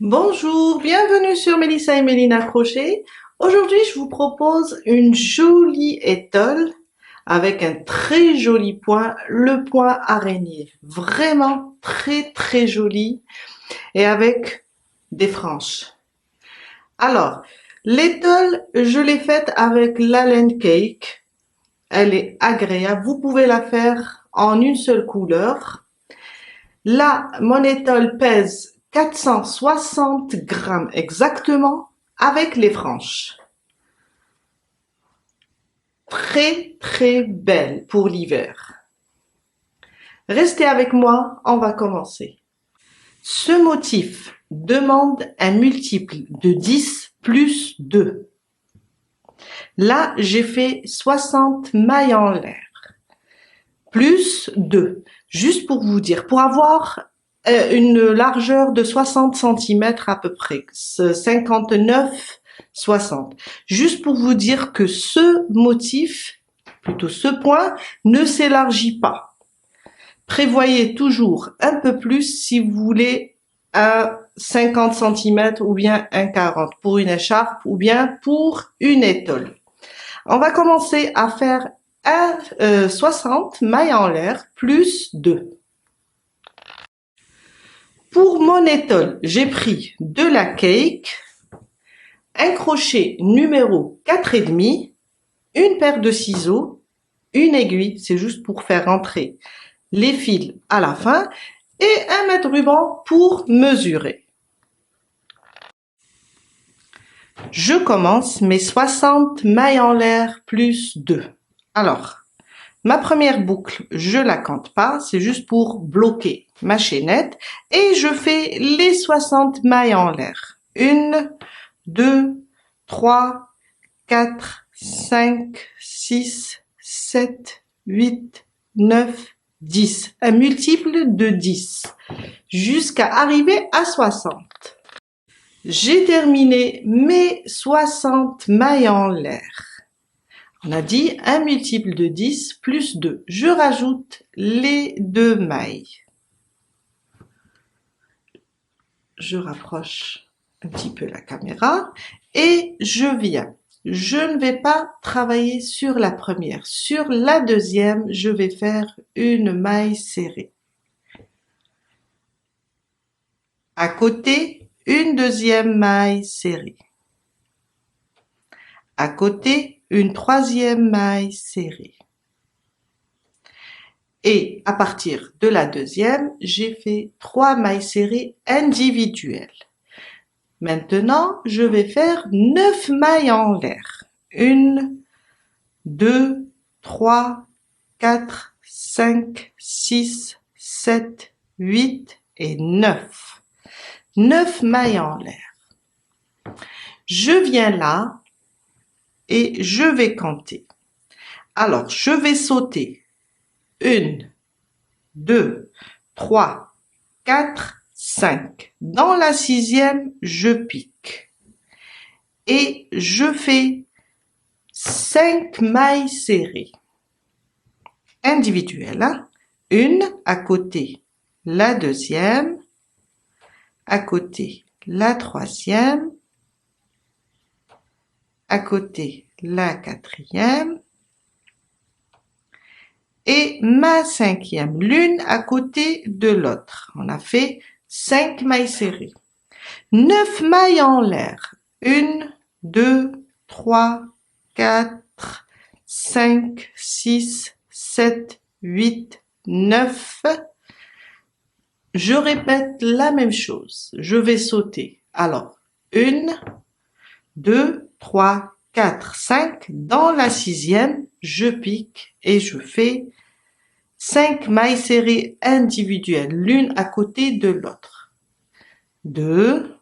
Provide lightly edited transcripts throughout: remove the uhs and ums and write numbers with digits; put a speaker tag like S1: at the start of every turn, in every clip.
S1: Bonjour, bienvenue sur Mélissa et Mélina Crochet. Aujourd'hui, je vous propose une jolie étole avec un très joli point, le point araignée. Vraiment très joli et avec des franges. Alors, l'étole, je l'ai faite avec la laine cake. Elle est agréable. Vous pouvez la faire en une seule couleur. Là, mon étole pèse 460 grammes exactement avec les franges. Très belle pour l'hiver. Restez avec moi, on va commencer. Ce motif demande un multiple de 10 plus 2. Là, j'ai fait 60 mailles en l'air. Plus 2. Juste pour vous dire, pour avoir une largeur de 60 centimètres à peu près, 59, 60. Juste pour vous dire que ce motif, plutôt ce point, ne s'élargit pas. Prévoyez toujours un peu plus si vous voulez un 50 centimètres ou bien un 40 pour une écharpe ou bien pour une étole. On va commencer à faire 60 mailles en l'air plus 2. Pour mon étole, j'ai pris de la cake, un crochet numéro 4,5, une paire de ciseaux, une aiguille, c'est juste pour faire rentrer les fils à la fin, et un mètre ruban pour mesurer. Je commence mes 60 mailles en l'air plus 2. Alors, ma première boucle, je la compte pas, c'est juste pour bloquer ma chaînette et je fais les 60 mailles en l'air. 1, 2, 3, 4, 5, 6, 7, 8, 9, 10. Un multiple de 10 jusqu'à arriver à 60. J'ai terminé mes 60 mailles en l'air. On a dit un multiple de 10 plus 2. Je rajoute les 2 mailles. Je rapproche un petit peu la caméra et je viens. Je ne vais pas travailler sur la première. Sur la deuxième, je vais faire une maille serrée. À côté, une deuxième maille serrée. À côté, une troisième maille serrée. Et à partir de la deuxième, j'ai fait 3 mailles serrées individuelles. Maintenant, je vais faire 9 mailles en l'air. 1, 2, 3, 4, 5, 6, 7, 8 et 9. 9 mailles en l'air. Je viens là et je vais compter. Alors, je vais sauter 1, 2, 3, 4, 5. Dans la sixième, je pique. Et je fais 5 mailles serrées. Individuelles. Hein? Une à côté, la deuxième, à côté, la troisième, à côté, la quatrième, et ma cinquième, l'une à côté de l'autre. On a fait 5 mailles serrées. 9 mailles en l'air. 1, 2, 3, 4, 5, 6, 7, 8, 9. Je répète la même chose. Je vais sauter. Alors, 1, 2, 3, 4, 5. Dans la sixième, je pique et je fais 5 mailles serrées individuelles, l'une à côté de l'autre. 2,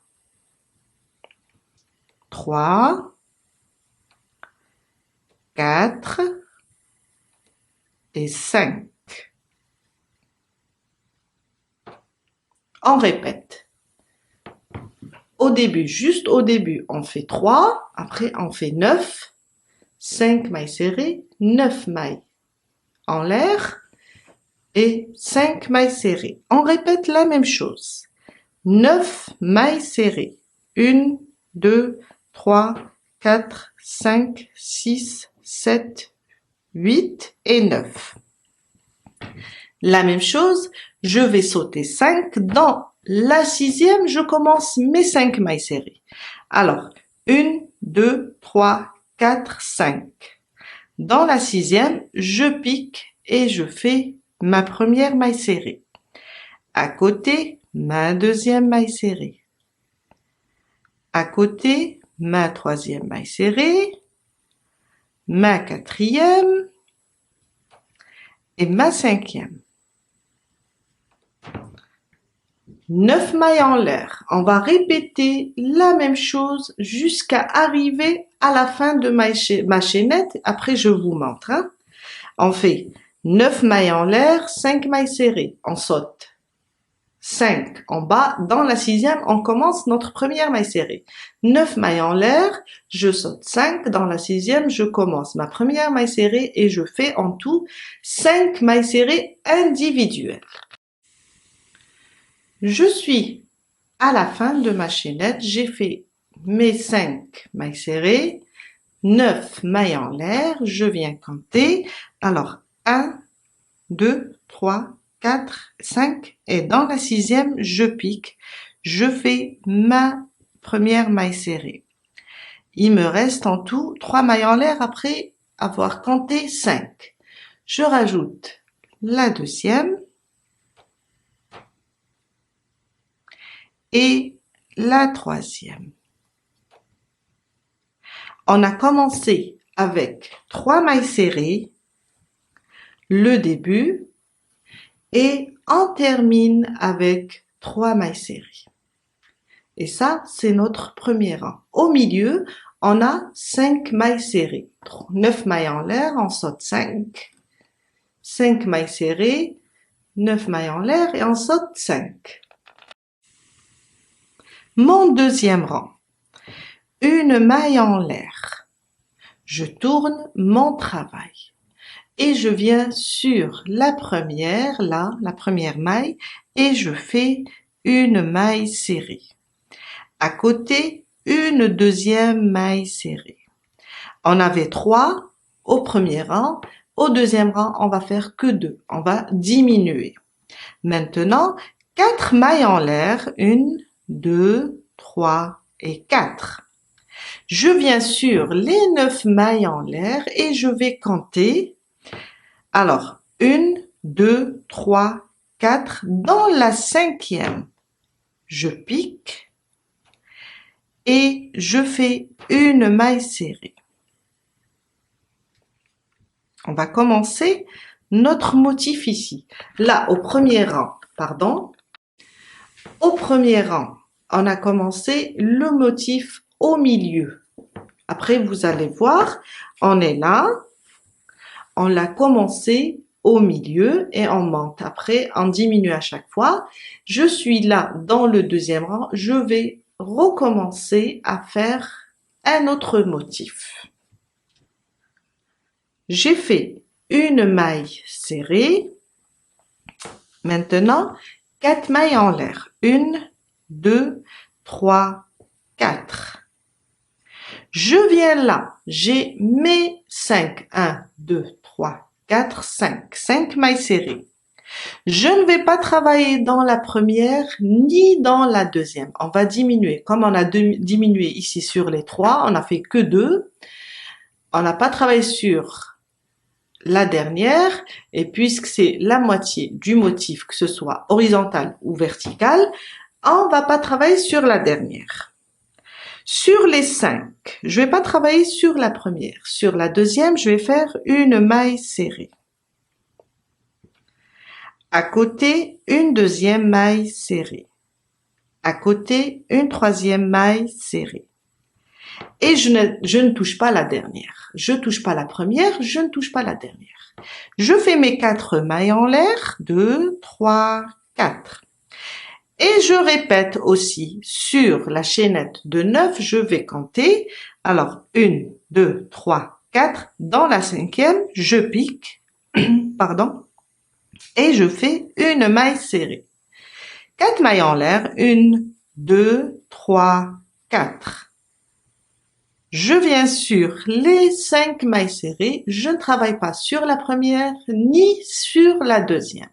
S1: 3, 4 et 5. On répète. Au début, juste au début, on fait 3, après on fait 9, 5 mailles serrées, 9 mailles en l'air et 5 mailles serrées. On répète la même chose. 9 mailles serrées. 1, 2, 3, 4, 5, 6, 7, 8 et 9. La même chose, je vais sauter 5. Dans la 6e, je commence mes 5 mailles serrées. Alors, 1, 2, 3, 4, 5. Dans la 6e, je pique et je fais ma première maille serrée. À côté, ma 2e maille serrée. À côté, ma 3e maille serrée, ma 4e et ma 5e. 9 mailles en l'air. On va répéter la même chose jusqu'à arriver à la fin de ma chaînette. Après, je vous montre. On fait 9 mailles en l'air, 5 mailles serrées. On saute 5 en bas. Dans la 6e, on commence notre première maille serrée. 9 mailles en l'air, je saute 5. Dans la 6e, je commence ma première maille serrée et je fais en tout 5 mailles serrées individuelles. Je suis à la fin de ma chaînette, j'ai fait mes 5 mailles serrées, 9 mailles en l'air, je viens compter. Alors, 1, 2, 3, 4, 5 et dans la 6e, je pique. Je fais ma première maille serrée. Il me reste en tout 3 mailles en l'air après avoir compté 5. Je rajoute la 2e et la 3e. On a commencé avec 3 mailles serrées, le début, et on termine avec 3 mailles serrées. Et ça, c'est notre premier rang. Au milieu, on a 5 mailles serrées. 9 mailles en l'air, on saute 5. 5 mailles serrées, 9 mailles en l'air et on saute 5. Mon deuxième rang. Une maille en l'air. Je tourne mon travail. Et je viens sur la première, là, la première maille, et je fais une maille serrée. À côté, une deuxième maille serrée. On avait 3 au premier rang. Au deuxième rang, on va faire que 2. On va diminuer. Maintenant, 4 mailles en l'air. 1, 2, 3 et 4. Je viens sur les 9 mailles en l'air et je vais compter. Alors, 1, 2, 3, 4. Dans la 5e, je pique et je fais une maille serrée. On va commencer notre motif ici. Là, au premier rang, au premier rang, on a commencé le motif au milieu. Après, vous allez voir, on est là, on l'a commencé au milieu et on monte. Après, on diminue à chaque fois. Je suis là dans le deuxième rang, je vais recommencer à faire un autre motif. J'ai fait une maille serrée. Maintenant, 4 mailles en l'air. 1, 2, 3, 4. Je viens là. J'ai mes 5. 1, 2, 3, 4, 5. 5 mailles serrées. Je ne vais pas travailler dans la première ni dans la deuxième. On va diminuer. Comme on a diminué ici sur les 3, on n'a fait que 2. On n'a pas travaillé sur la dernière, et puisque c'est la moitié du motif, que ce soit horizontal ou vertical, on va pas travailler sur la dernière. Sur les 5, je vais pas travailler sur la première. Sur la deuxième, je vais faire une maille serrée. À côté, une deuxième maille serrée. À côté, une troisième maille serrée. Et je ne touche pas la dernière. Je touche pas la première, je ne touche pas la dernière. Je fais mes 4 mailles en l'air. 2, 3, 4. Et je répète aussi sur la chaînette de 9, je vais compter. Alors, 1, 2, 3, 4. Dans la 5e, je pique, pardon, et je fais une maille serrée. 4 mailles en l'air, 1, 2, 3, 4. Je viens sur les 5 mailles serrées, je ne travaille pas sur la première ni sur la deuxième.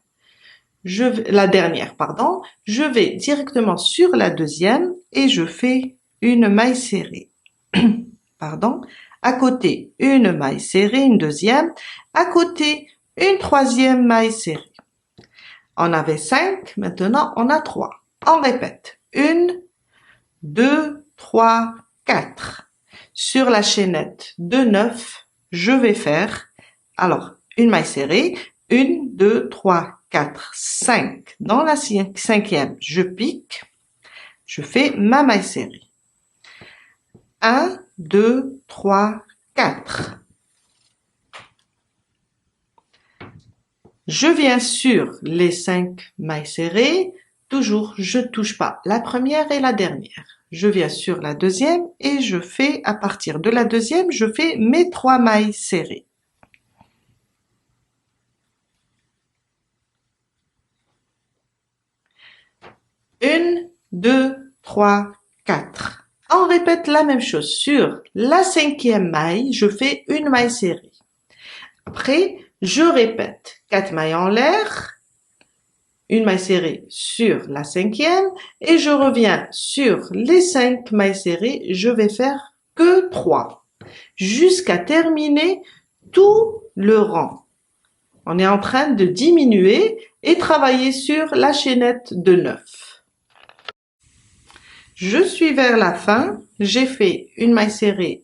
S1: La dernière, pardon. Je vais directement sur la deuxième et je fais une maille serrée. Pardon. À côté, une maille serrée, une deuxième. À côté, une troisième maille serrée. On avait 5, maintenant on a 3. On répète. 1, 2, 3, 4. Sur la chaînette de 9, je vais faire, alors, une maille serrée, 1, 2, 3, 4, 5. Dans la cinquième, je pique, je fais ma maille serrée. 1, 2, 3, 4. Je viens sur les 5 mailles serrées, toujours, je touche pas la première et la dernière. Je viens sur la deuxième et je fais, à partir de la deuxième, je fais mes 3 mailles serrées. Une, 2, 3, 4. On répète la même chose. Sur la cinquième maille, je fais une maille serrée. Après, je répète 4 mailles en l'air, une maille serrée sur la cinquième et je reviens sur les 5 mailles serrées. Je vais faire que 3 jusqu'à terminer tout le rang. On est en train de diminuer et travailler sur la chaînette de 9. Je suis vers la fin, j'ai fait une maille serrée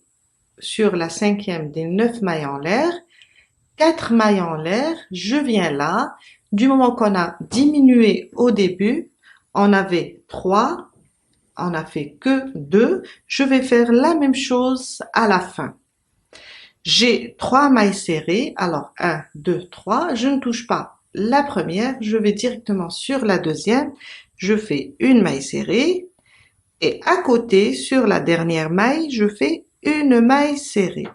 S1: sur la cinquième des 9 mailles en l'air, 4 mailles en l'air, je viens là, du moment qu'on a diminué au début, on avait 3, on a fait que 2, je vais faire la même chose à la fin. J'ai 3 mailles serrées, alors 1, 2, 3, je ne touche pas la première, je vais directement sur la deuxième, je fais une maille serrée, et à côté, sur la dernière maille, je fais une maille serrée.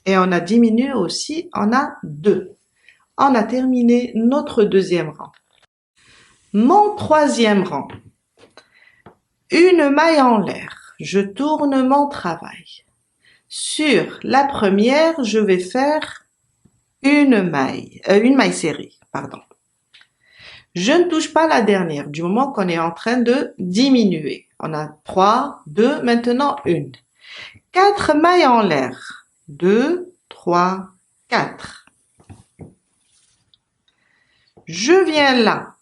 S1: Et on a diminué aussi, on a 2. On a terminé notre deuxième rang. Mon troisième rang. Une maille en l'air. Je tourne mon travail. Sur la première, je vais faire une maille serrée, pardon. Je ne touche pas la dernière du moment qu'on est en train de diminuer. On a 3, 2, maintenant 1. 4 mailles en l'air. 2, 3, 4. Je viens là.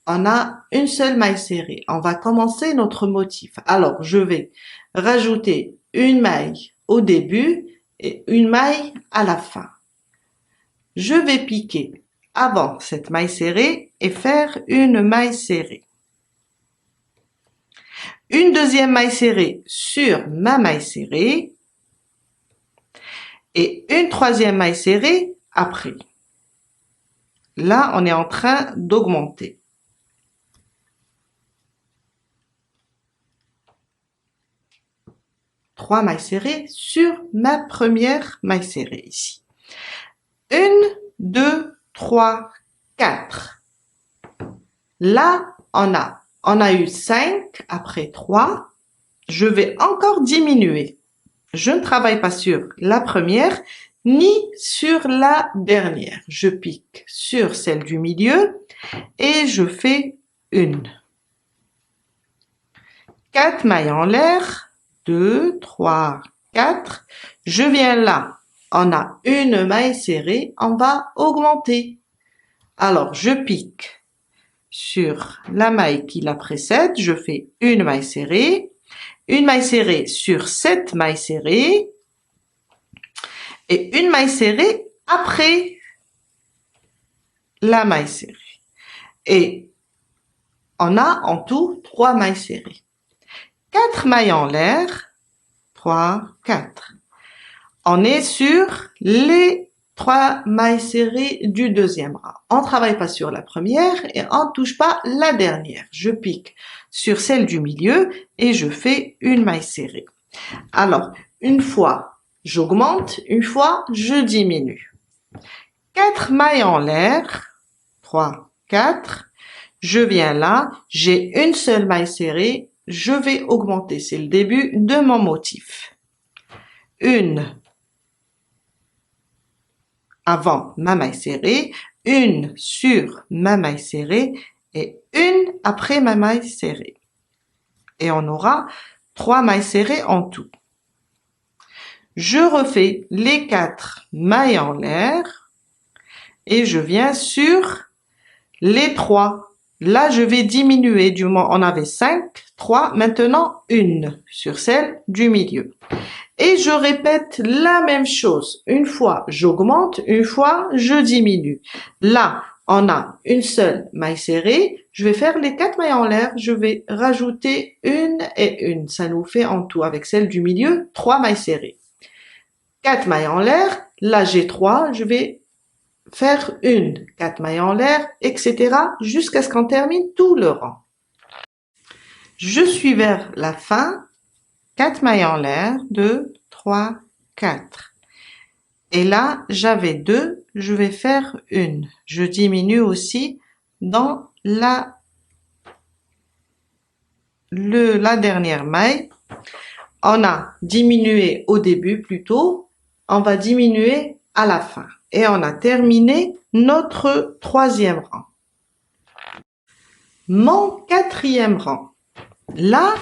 S1: On a une seule maille serrée. On va commencer notre motif. Alors, je vais rajouter une maille au début et une maille à la fin. Je vais piquer avant cette maille serrée et faire une maille serrée. Une deuxième maille serrée sur ma maille serrée et une troisième maille serrée après. Là, on est en train d'augmenter. Trois mailles serrées sur ma première maille serrée ici. 1, 2, 3, 4. Là, on a eu 5 après 3. Je vais encore diminuer. Je ne travaille pas sur la première ni sur la dernière. Je pique sur celle du milieu et je fais une. 4 mailles en l'air. 2, 3, 4. Je viens là. On a une maille serrée. On va augmenter. Alors, je pique sur la maille qui la précède. Je fais une maille serrée. Une maille serrée sur cette maille serrée. Et une maille serrée après la maille serrée. Et on a en tout 3 mailles serrées. 4 mailles en l'air, 3, 4. On est sur les 3 mailles serrées du deuxième rang. On travaille pas sur la première et on touche pas la dernière. Je pique sur celle du milieu et je fais une maille serrée. Alors, une fois, j'augmente, une fois, je diminue. 4 mailles en l'air, 3, 4. Je viens là, j'ai une seule maille serrée, je vais augmenter, c'est le début de mon motif. Une avant ma maille serrée, une sur ma maille serrée et une après ma maille serrée. Et on aura 3 mailles serrées en tout. Je refais les 4 mailles en l'air et je viens sur les 3. Là, je vais diminuer, du moins on avait 5, 3, maintenant 1 sur celle du milieu. Et je répète la même chose. Une fois, j'augmente, une fois, je diminue. Là, on a une seule maille serrée. Je vais faire les 4 mailles en l'air. Je vais rajouter une et une. Ça nous fait en tout, avec celle du milieu, 3 mailles serrées. 4 mailles en l'air. Là, j'ai 3. Je vais faire une, 4 mailles en l'air, etc. jusqu'à ce qu'on termine tout le rang. Je suis vers la fin. 4 mailles en l'air, 2, 3, 4. Et là, j'avais 2, je vais faire une. Je diminue aussi dans la dernière maille. On a diminué au début plutôt, on va diminuer à la fin. Et on a terminé notre 3e rang. Mon 4e rang. Là,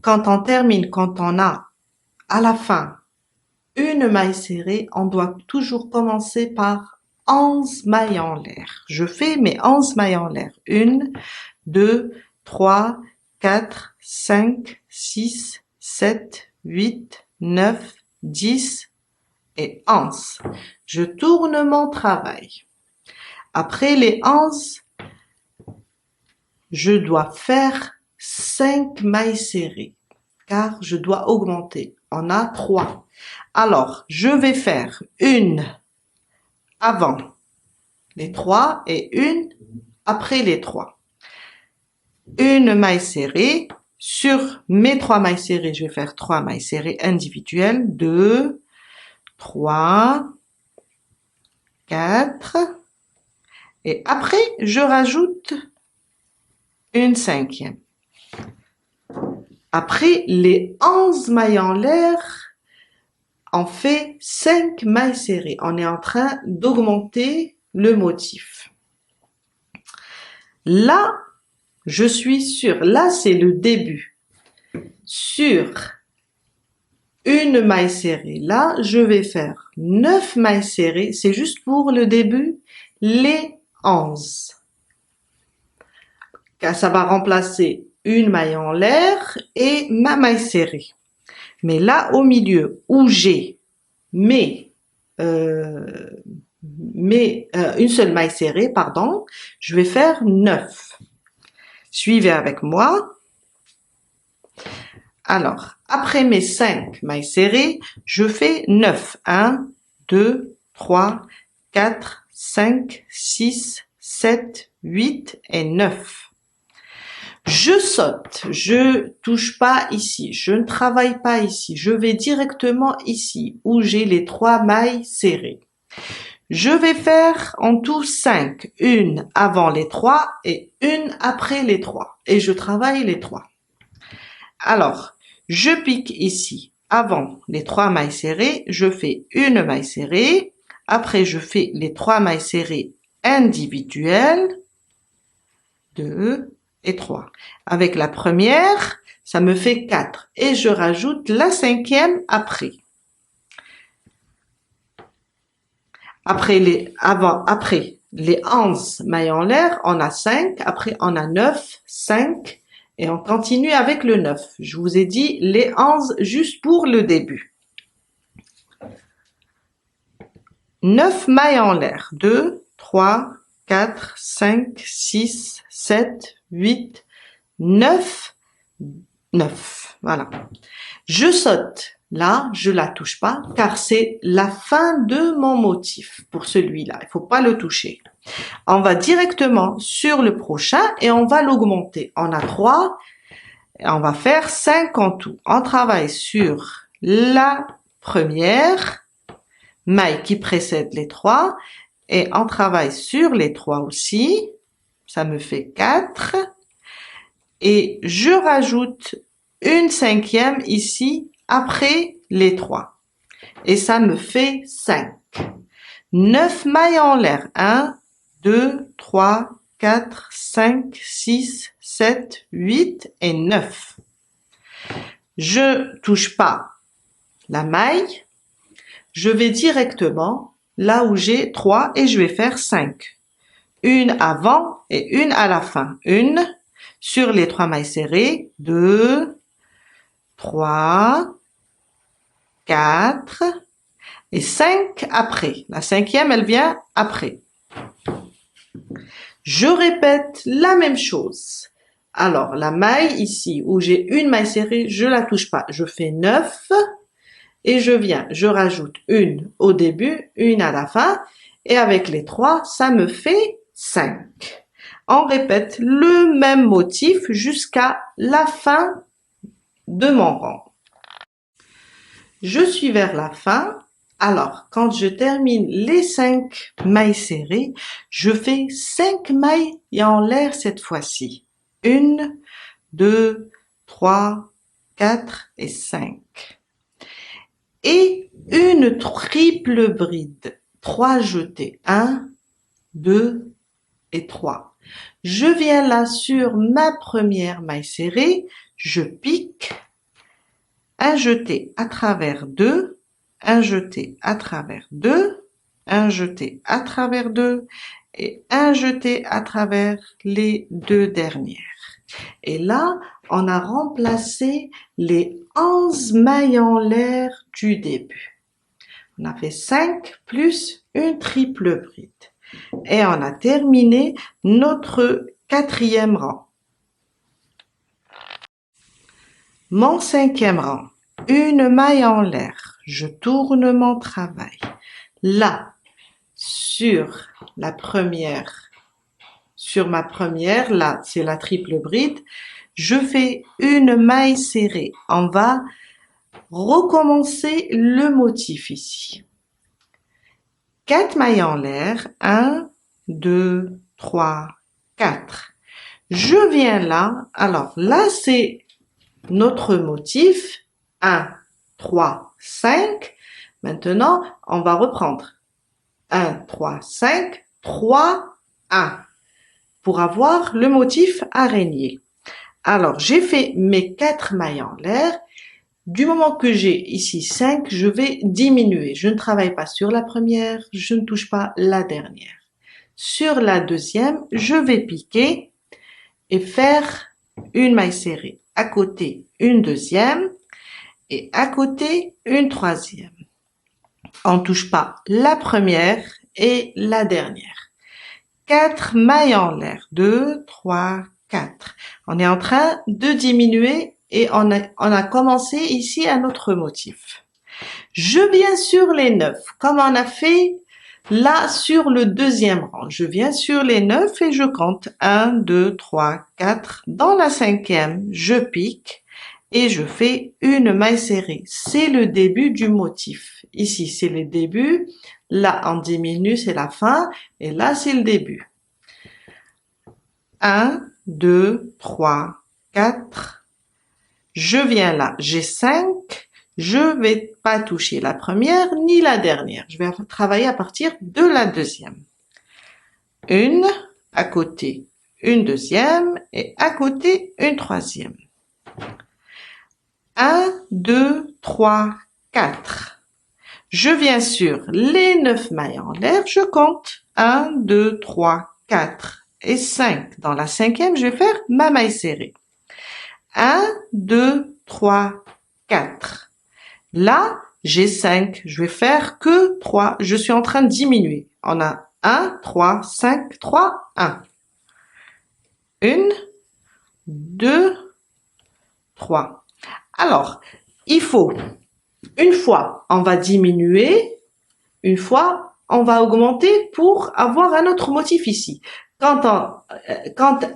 S1: quand on termine, quand on a à la fin une maille serrée, on doit toujours commencer par 11 mailles en l'air. Je fais mes 11 mailles en l'air. 1, 2, 3, 4, 5, 6, 7, 8, 9, 10 et 11. Je tourne mon travail. Après les 11, je dois faire 5 mailles serrées car je dois augmenter. On a 3. Alors, je vais faire une avant les 3 et une après les 3. Une maille serrée. Sur mes 3 mailles serrées, je vais faire 3 mailles serrées individuelles. 2, 3, 4. Et après, je rajoute une 5e. Après les 11 mailles en l'air, on fait 5 mailles serrées. On est en train d'augmenter le motif. Là, je suis sur, là c'est le début. Sur une maille serrée, là, je vais faire 9 mailles serrées. C'est juste pour le début, les 11. Car ça va remplacer une maille en l'air et ma maille serrée. Mais là, au milieu, où j'ai une seule maille serrée, pardon, je vais faire 9. Suivez avec moi. Alors, après mes 5 mailles serrées, je fais 9. 1, 2, 3, 4, 5, 6, 7, 8 et 9. Je saute, je touche pas ici, je ne travaille pas ici, je vais directement ici où j'ai les 3 mailles serrées. Je vais faire en tout 5, une avant les 3 et une après les 3 et je travaille les 3. Alors, je pique ici avant les 3 mailles serrées, je fais une maille serrée, après je fais les 3 mailles serrées individuelles, 2 et 3. Avec la première, ça me fait 4 et je rajoute la 5e après. Après les 11 mailles en l'air, on a 5, après on a 9, 5 et on continue avec le 9. Je vous ai dit les 11 juste pour le début. 9 mailles en l'air, 2, 3, 4, 5, 6, 7, 8, 9, 9. Voilà. Je saute. Là, je la touche pas car c'est la fin de mon motif pour celui-là. Il faut pas le toucher. On va directement sur le prochain et on va l'augmenter. On a 3 et on va faire 5 en tout. On travaille sur la première maille qui précède les 3 et on travaille sur les 3 aussi. ça me fait 4. Et je rajoute une cinquième ici après les 3. Et ça me fait 5. 9 mailles en l'air. 1, 2, 3, 4, 5, 6, 7, 8 et 9. Je touche pas la maille. Je vais directement là où j'ai 3 et je vais faire 5. Une avant et une à la fin. Une sur les 3 mailles serrées. 2, 3, 4 et 5 après. La cinquième, elle vient après. Je répète la même chose. Alors, la maille ici, où j'ai une maille serrée, je la touche pas. Je fais 9 et je rajoute une au début, une à la fin. Et avec les 3, ça me fait 5. On répète le même motif jusqu'à la fin de mon rang. Je suis vers la fin. Alors, quand je termine les 5 mailles serrées, je fais 5 mailles en l'air cette fois-ci. 1, 2, 3, 4 et 5. Et une triple bride. 3 jetés. 1, 2 et 3. Je viens là sur ma première maille serrée. Je pique. Un jeté à travers 2. Un jeté à travers 2, un jeté à travers 2 et un jeté à travers les 2 dernières. Et là, on a remplacé les 11 mailles en l'air du début. On a fait 5 plus une triple bride. Et on a terminé notre 4e rang. Mon 5e rang. Une maille en l'air. Je tourne mon travail. Là, sur ma première, là, c'est la triple bride. Je fais une maille serrée. On va recommencer le motif ici. 4 mailles en l'air. 1, 2, 3, 4. Je viens là. Alors là, c'est notre motif. 1, 3, 5. Maintenant, on va reprendre. 1, 3, 5, 3, 1. Pour avoir le motif araignée. Alors, j'ai fait mes 4 mailles en l'air. Du moment que j'ai ici 5, je vais diminuer. Je ne travaille pas sur la première, je ne touche pas la dernière. Sur la deuxième, je vais piquer et faire une maille serrée. À côté, une deuxième et à côté, une troisième. On ne touche pas la première et la dernière. 4 mailles en l'air. 2, 3, 4. On est en train de diminuer et on a commencé ici un autre motif. Je viens sur les 9, comme on a fait là sur le 2e rang. Je viens sur les 9 et je compte 1, 2, 3, 4. Dans la 5e, je pique et je fais une maille serrée. C'est le début du motif. Ici, c'est le début. Là, on diminue, c'est la fin. Et là, c'est le début. 1, 2, 3, 4. Je viens là. J'ai 5. Je vais pas toucher la première ni la dernière. Je vais travailler à partir de la deuxième. Une à côté, une deuxième et à côté, une troisième. 1, 2, 3, 4. Je viens sur les 9 mailles en l'air, je compte 1, 2, 3, 4 et 5. Dans la 5e, je vais faire ma maille serrée. 1, 2, 3, 4. Là, j'ai 5. Je vais faire que 3. Je suis en train de diminuer. On a 1, 3, 5, 3, 1. 1, 2, 3. Alors, il faut, une fois, on va diminuer, une fois, on va augmenter pour avoir un autre motif ici. Quand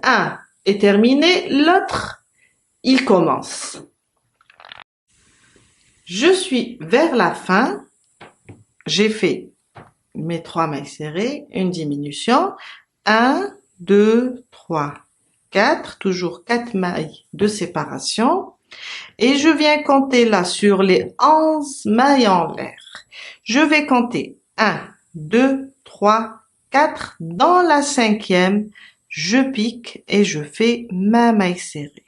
S1: un est terminé, l'autre, il commence. Je suis vers la fin. J'ai fait mes 3 mailles serrées, une diminution. 1, 2, 3, 4, toujours 4 mailles de séparation. Et je viens compter là sur les 11 mailles en l'air. Je vais compter 1, 2, 3, 4. Dans la cinquième, je pique et je fais ma maille serrée.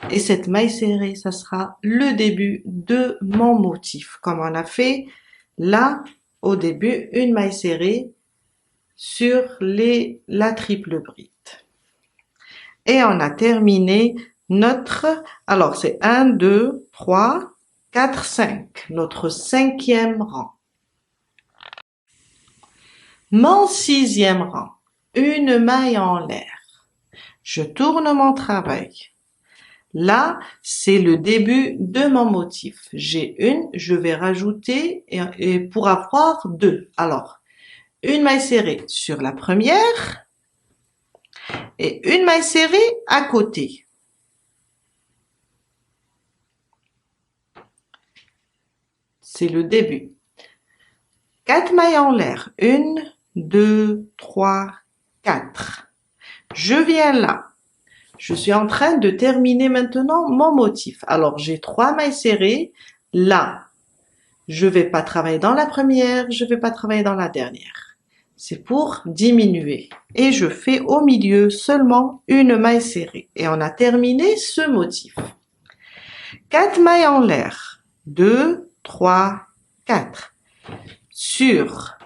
S1: Et cette maille serrée, ça sera le début de mon motif. Comme on a fait là, au début, une maille serrée sur la triple bride. Et on a terminé alors c'est 1, 2, 3, 4, 5, notre cinquième rang. Mon sixième rang, une maille en l'air. Je tourne mon travail. Là, c'est le début de mon motif. J'ai une, je vais rajouter et pour avoir 2. Alors, une maille serrée sur la première et une maille serrée à côté. C'est le début. 4 mailles en l'air. 1, 2, 3, 4. Je viens là. Je suis en train de terminer maintenant mon motif. Alors, j'ai 3 mailles serrées. Là, je vais pas travailler dans la première, je vais pas travailler dans la dernière. C'est pour diminuer. Et je fais au milieu seulement une maille serrée. Et on a terminé ce motif. 4 mailles en l'air. 2, 3, 4. Sur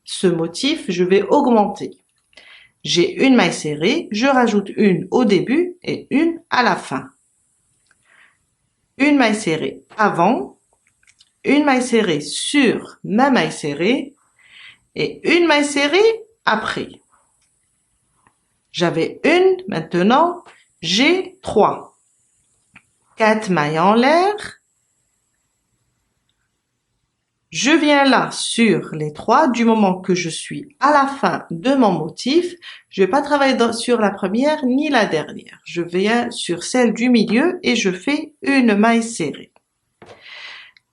S1: ce motif, je vais augmenter. J'ai une maille serrée, je rajoute une au début et une à la fin. Une maille serrée avant, une maille serrée sur ma maille serrée et une maille serrée après. J'avais une, maintenant j'ai 3. 4 mailles en l'air. Je viens là sur les 3, du moment que je suis à la fin de mon motif, je vais pas travailler sur la première ni la dernière. Je viens sur celle du milieu et je fais une maille serrée.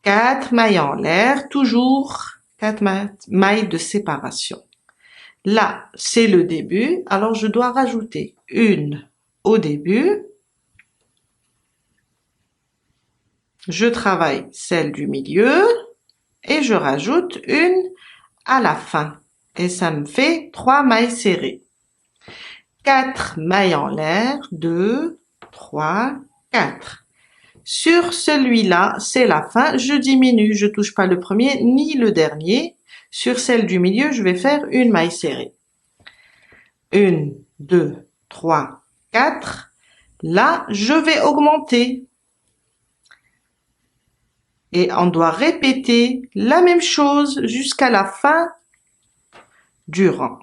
S1: 4 mailles en l'air, toujours 4 mailles de séparation. Là, c'est le début, alors je dois rajouter une au début. Je travaille celle du milieu. Et je rajoute une à la fin. Et ça me fait 3 mailles serrées. 4 mailles en l'air. 2, 3, 4. Sur celui-là, c'est la fin. Je diminue. Je touche pas le premier ni le dernier. Sur celle du milieu, je vais faire une maille serrée. 1, 2, 3, 4. Là, je vais augmenter. Et on doit répéter la même chose jusqu'à la fin du rang.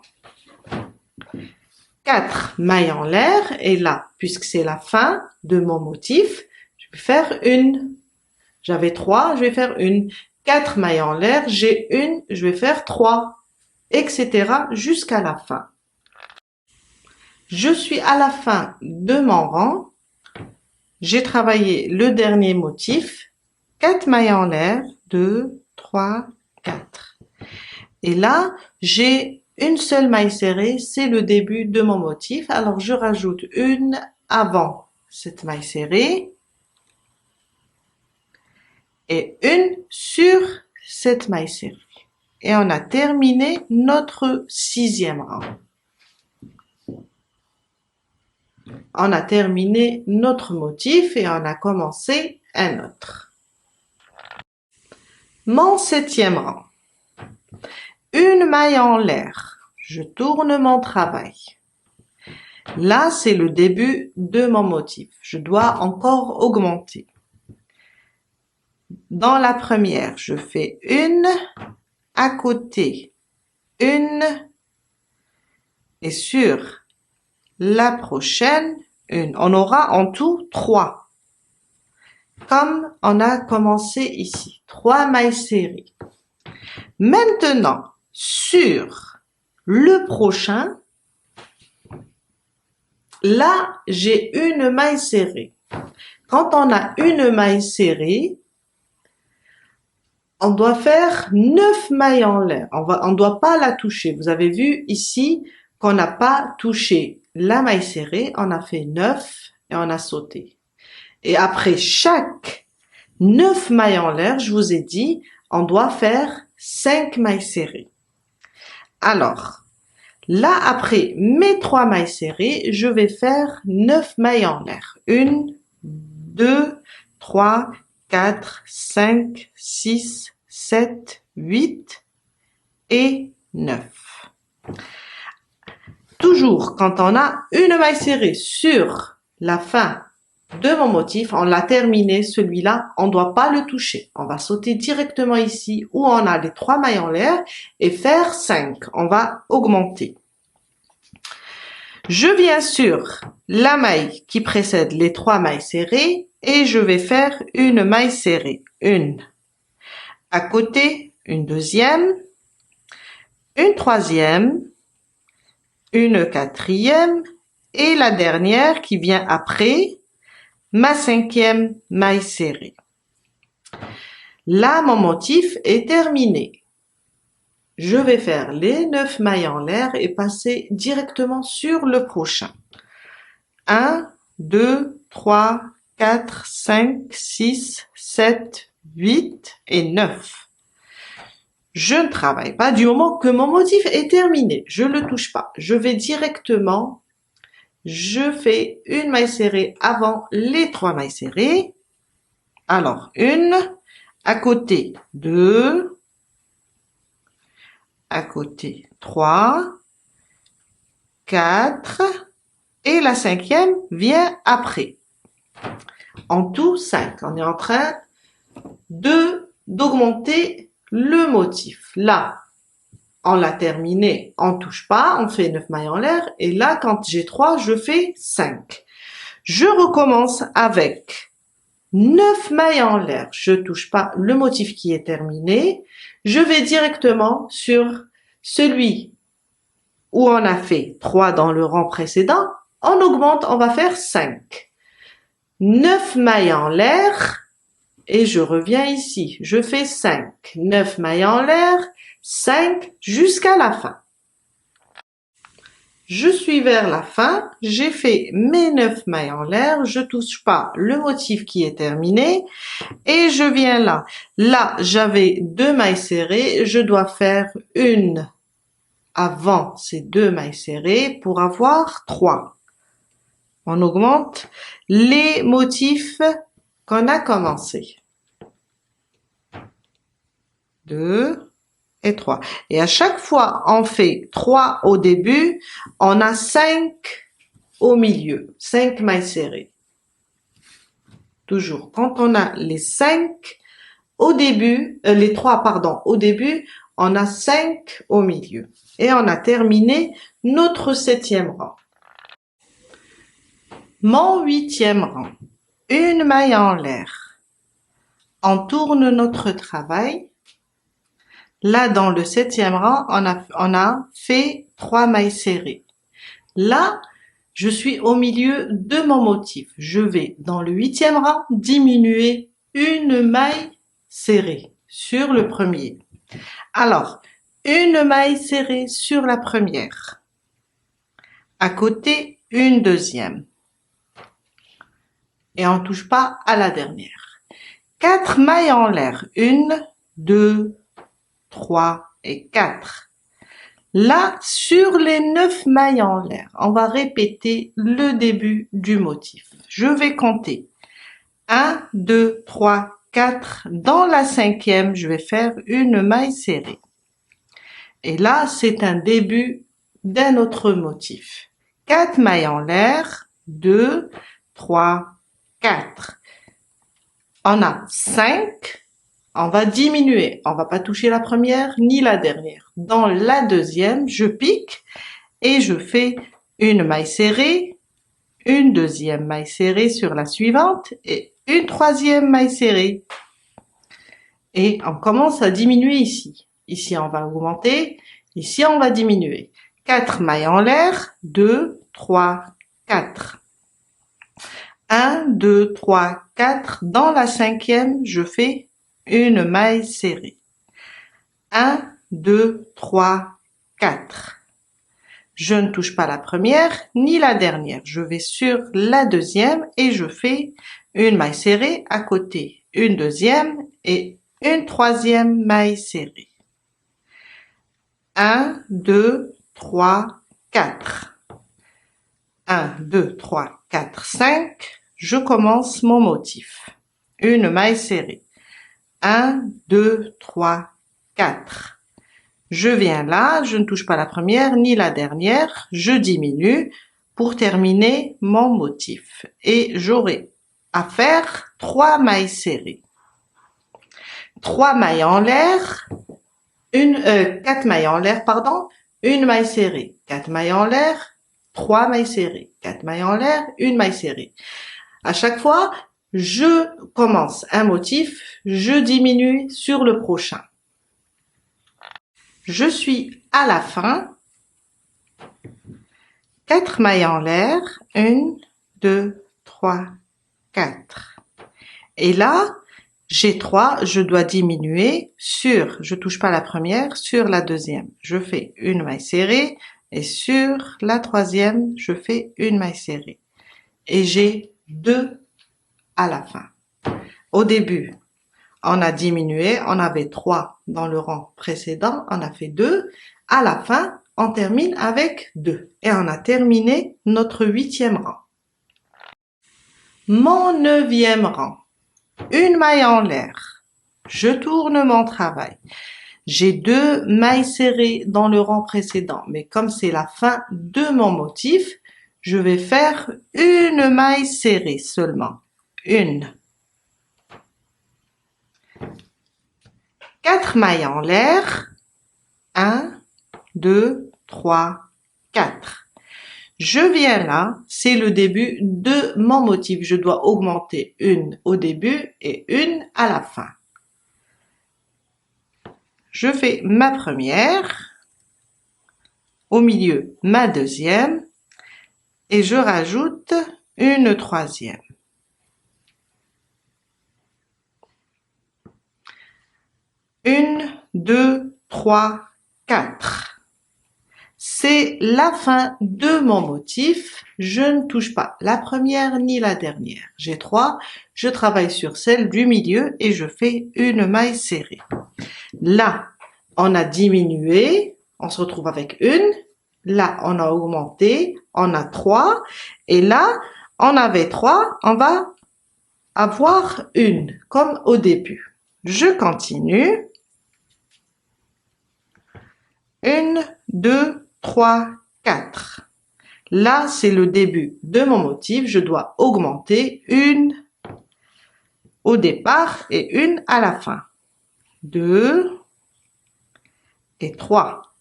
S1: 4 mailles en l'air. Et là, puisque c'est la fin de mon motif, je vais faire une. J'avais 3, je vais faire une. 4 mailles en l'air, j'ai une, je vais faire 3, etc. jusqu'à la fin. Je suis à la fin de mon rang. J'ai travaillé le dernier motif. 4 mailles en l'air, 2, 3, 4. Et là, j'ai une seule maille serrée, c'est le début de mon motif. Alors, je rajoute une avant cette maille serrée et une sur cette maille serrée. Et on a terminé notre sixième rang. On a terminé notre motif et on a commencé un autre. Mon septième rang. Une maille en l'air. Je tourne mon travail. Là, c'est le début de mon motif. Je dois encore augmenter. Dans la première, je fais une, à côté, une, et sur la prochaine, une. On aura en tout 3. Comme on a commencé ici. 3 mailles serrées. Maintenant, sur le prochain, là, j'ai une maille serrée. Quand on a une maille serrée, on doit faire 9 mailles en l'air. On doit pas la toucher. Vous avez vu ici, qu'on n'a pas touché la maille serrée, on a fait 9 et on a sauté. Et après chaque 9 mailles en l'air, je vous ai dit, on doit faire 5 mailles serrées. Alors, là, après mes 3 mailles serrées, je vais faire 9 mailles en l'air. 1, 2, 3, 4, 5, 6, 7, 8 et 9. Toujours, quand on a une maille serrée sur la fin de mon motif, on l'a terminé, celui-là, on ne doit pas le toucher. On va sauter directement ici où on a les 3 mailles en l'air et faire 5. On va augmenter. Je viens sur la maille qui précède les 3 mailles serrées et je vais faire une maille serrée. Une. À côté, une deuxième, une troisième, une quatrième et la dernière qui vient après, ma 5e maille serrée. Là, mon motif est terminé. Je vais faire les 9 mailles en l'air et passer directement sur le prochain. 1, 2, 3, 4, 5, 6, 7, 8 et 9. Je ne travaille pas du moment que mon motif est terminé. Je ne le touche pas. Je vais directement, je fais une maille serrée avant les 3 mailles serrées. Alors, une, à côté 2, à côté 3, 4 et la 5e vient après. En tout 5. On est en train d'augmenter le motif. Là, on l'a terminé, on touche pas, on fait 9 mailles en l'air et là quand j'ai 3, je fais 5. Je recommence avec 9 mailles en l'air, je touche pas le motif qui est terminé, je vais directement sur celui où on a fait 3 dans le rang précédent, on augmente, on va faire 5. 9 mailles en l'air et je reviens ici, je fais 5. 9 mailles en l'air, 5 jusqu'à la fin. Je suis vers la fin, j'ai fait mes 9 mailles en l'air, je touche pas le motif qui est terminé et je viens là. Là, j'avais 2 mailles serrées, je dois faire une avant ces 2 mailles serrées pour avoir 3. On augmente les motifs qu'on a commencé. 2 et 3. Et à chaque fois, on fait 3 au début, on a 5 au milieu, 5 mailles serrées. Toujours, quand on a les 5 au début, les 3, pardon, au début, on a 5 au milieu. Et on a terminé notre 7e rang. Mon 8e rang, une maille en l'air. On tourne notre travail. Là, dans le 7e rang, on a fait 3 mailles serrées. Là, je suis au milieu de mon motif. Je vais, dans le 8e rang, diminuer une maille serrée sur le premier. Alors, une maille serrée sur la première. À côté, une deuxième. Et on ne touche pas à la dernière. 4 mailles en l'air. 1, 2, 3 et 4. Là, sur les 9 mailles en l'air, on va répéter le début du motif. Je vais compter 1, 2, 3, 4. Dans la 5e, je vais faire une maille serrée. Et là, c'est un début d'un autre motif. 4 mailles en l'air, 2, 3, 4. On a 5. On va diminuer. On va pas toucher la première ni la dernière. Dans la deuxième, je pique et je fais une maille serrée, une deuxième maille serrée sur la suivante et une troisième maille serrée. Et on commence à diminuer ici. Ici, on va augmenter. Ici, on va diminuer. 4 mailles en l'air. 2, 3, 4. 1, 2, 3, 4. Dans la 5e, je fais une maille serrée. 1, 2, 3, 4. Je ne touche pas la première ni la dernière. Je vais sur la deuxième et je fais une maille serrée à côté, une deuxième et une troisième maille serrée. 1, 2, 3, 4. 1, 2, 3, 4, 5. Je commence mon motif. Une maille serrée. 1, 2, 3, 4. Je viens là, je ne touche pas la première ni la dernière, je diminue pour terminer mon motif. Et j'aurai à faire 3 mailles serrées. 3 mailles en l'air, 4 mailles en l'air, pardon, une maille serrée. 4 mailles en l'air, 3 mailles serrées. 4 mailles en l'air, une maille serrée. À chaque fois, je commence un motif, je diminue sur le prochain. Je suis à la fin, 4 mailles en l'air, 1, 2, 3, 4. Et là, j'ai 3, je dois diminuer sur, je touche pas la première, sur la deuxième. Je fais une maille serrée et sur la troisième, je fais une maille serrée. Et j'ai 2 à la fin. Au début, on a diminué, on avait 3 dans le rang précédent, on a fait 2. À la fin, on termine avec 2. Et on a terminé notre 8e rang. Mon 9e rang. Une maille en l'air. Je tourne mon travail. J'ai 2 mailles serrées dans le rang précédent, mais comme c'est la fin de mon motif, je vais faire une maille serrée seulement. Une. 4 mailles en l'air. 1, 2, 3, 4. Je viens là, c'est le début de mon motif. Je dois augmenter une au début et une à la fin. Je fais ma première, au milieu ma deuxième et je rajoute une troisième. 1, 2, 3, 4. C'est la fin de mon motif. Je ne touche pas la première ni la dernière. J'ai 3. Je travaille sur celle du milieu et je fais une maille serrée. Là, on a diminué. On se retrouve avec une. Là, on a augmenté. On a 3. Et là, on avait 3. On va avoir une, comme au début. Je continue. 1, 2, 3, 4. Là, c'est le début de mon motif. Je dois augmenter une au départ et une à la fin. 2 et 3.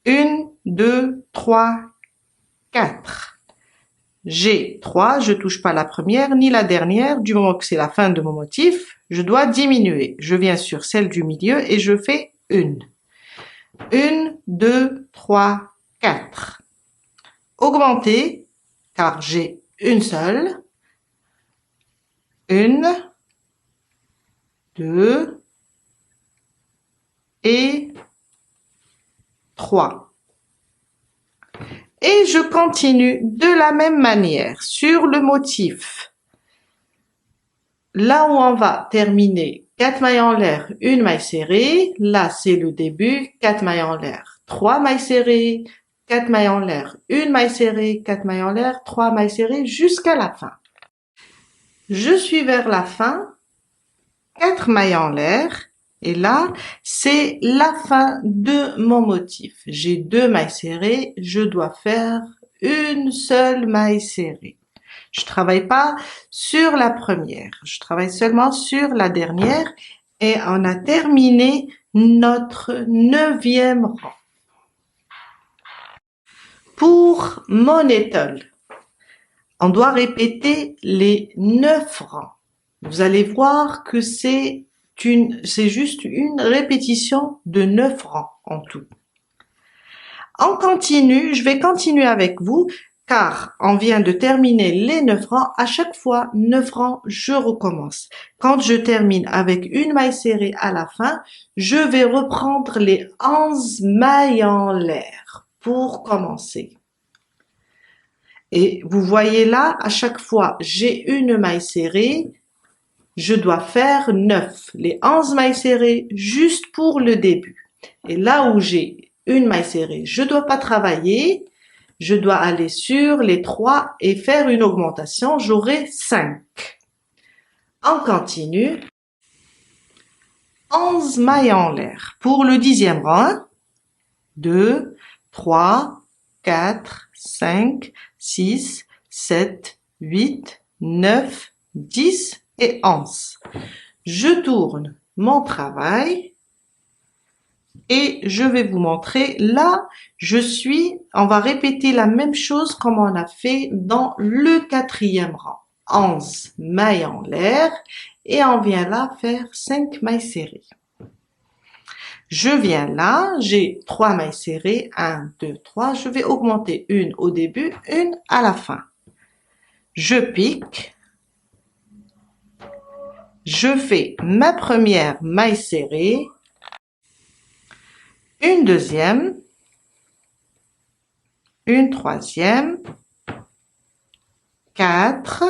S1: 1, 2, 3, 4. J'ai 3, je touche pas la première ni la dernière. Du moment que c'est la fin de mon motif, je dois diminuer. Je viens sur celle du milieu et je fais une. 1, 2, 3, 4. Augmenter, car j'ai une seule. 1, 2 et 3. Et je continue de la même manière sur le motif. Là où on va terminer 4 mailles en l'air, une maille serrée. Là, c'est le début, 4 mailles en l'air, 3 mailles serrées, 4 mailles en l'air, une maille serrée, 4 mailles en l'air, 3 mailles serrées jusqu'à la fin. Je suis vers la fin, 4 mailles en l'air. Et là, c'est la fin de mon motif. J'ai 2 mailles serrées, je dois faire une seule maille serrée. Je travaille pas sur la première, je travaille seulement sur la dernière et on a terminé notre 9e rang. Pour mon étole, on doit répéter les 9 rangs. Vous allez voir que c'est juste une répétition de 9 rangs en tout. On continue, je vais continuer avec vous. car on vient de terminer les 9 rangs. À chaque fois, 9 rangs, je recommence. Quand je termine avec une maille serrée à la fin, je vais reprendre les 11 mailles en l'air pour commencer. Et vous voyez là, à chaque fois, j'ai une maille serrée, je dois faire 9, les 11 mailles serrées juste pour le début. Et là où j'ai une maille serrée, je dois pas travailler, je dois aller sur les 3 et faire une augmentation, j'aurai 5. On continue. 11 mailles en l'air. Pour le 10e rang, 1, 2, 3, 4, 5, 6, 7, 8, 9, 10 et 11. Je tourne mon travail et je vais vous montrer. Là, on va répéter la même chose comme on a fait dans le 4e rang. 11 mailles en l'air et on vient là faire 5 mailles serrées. Je viens là, j'ai 3 mailles serrées, 1, 2, 3. Je vais augmenter une au début, une à la fin. Je pique. Je fais ma première maille serrée, une deuxième, une troisième, 4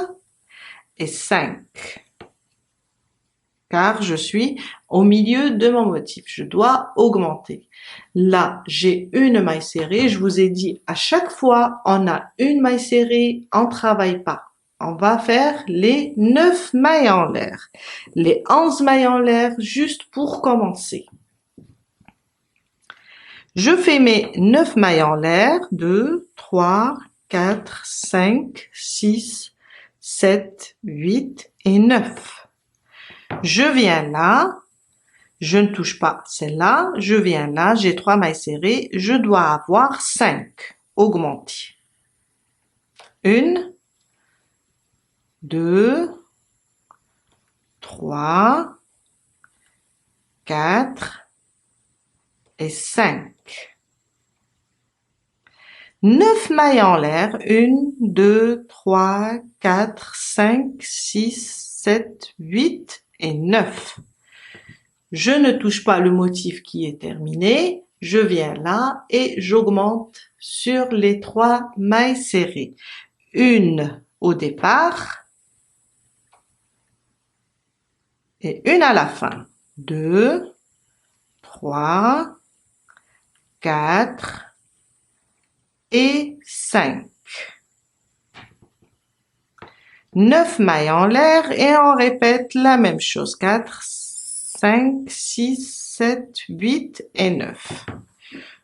S1: et 5. Car je suis au milieu de mon motif. Je dois augmenter. Là, j'ai une maille serrée. Je vous ai dit, à chaque fois, on a une maille serrée, on travaille pas. On va faire les 9 mailles en l'air. Les 11 mailles en l'air juste pour commencer. Je fais mes 9 mailles en l'air. 2, 3, 4, 5, 6, 7, 8 et 9. Je viens là, je ne touche pas celle-là, je viens là, j'ai 3 mailles serrées, je dois avoir 5 augmentées. 1, 2, 3, 4 et 5. 9 mailles en l'air, 1, 2, 3, 4, 5, 6, 7, 8 et 9. Je ne touche pas le motif qui est terminé, je viens là et j'augmente sur les 3 mailles serrées. Une au départ et une à la fin. 2, 3, 4 et 5. 9 mailles en l'air et on répète la même chose. 4, 5, 6, 7, 8 et 9.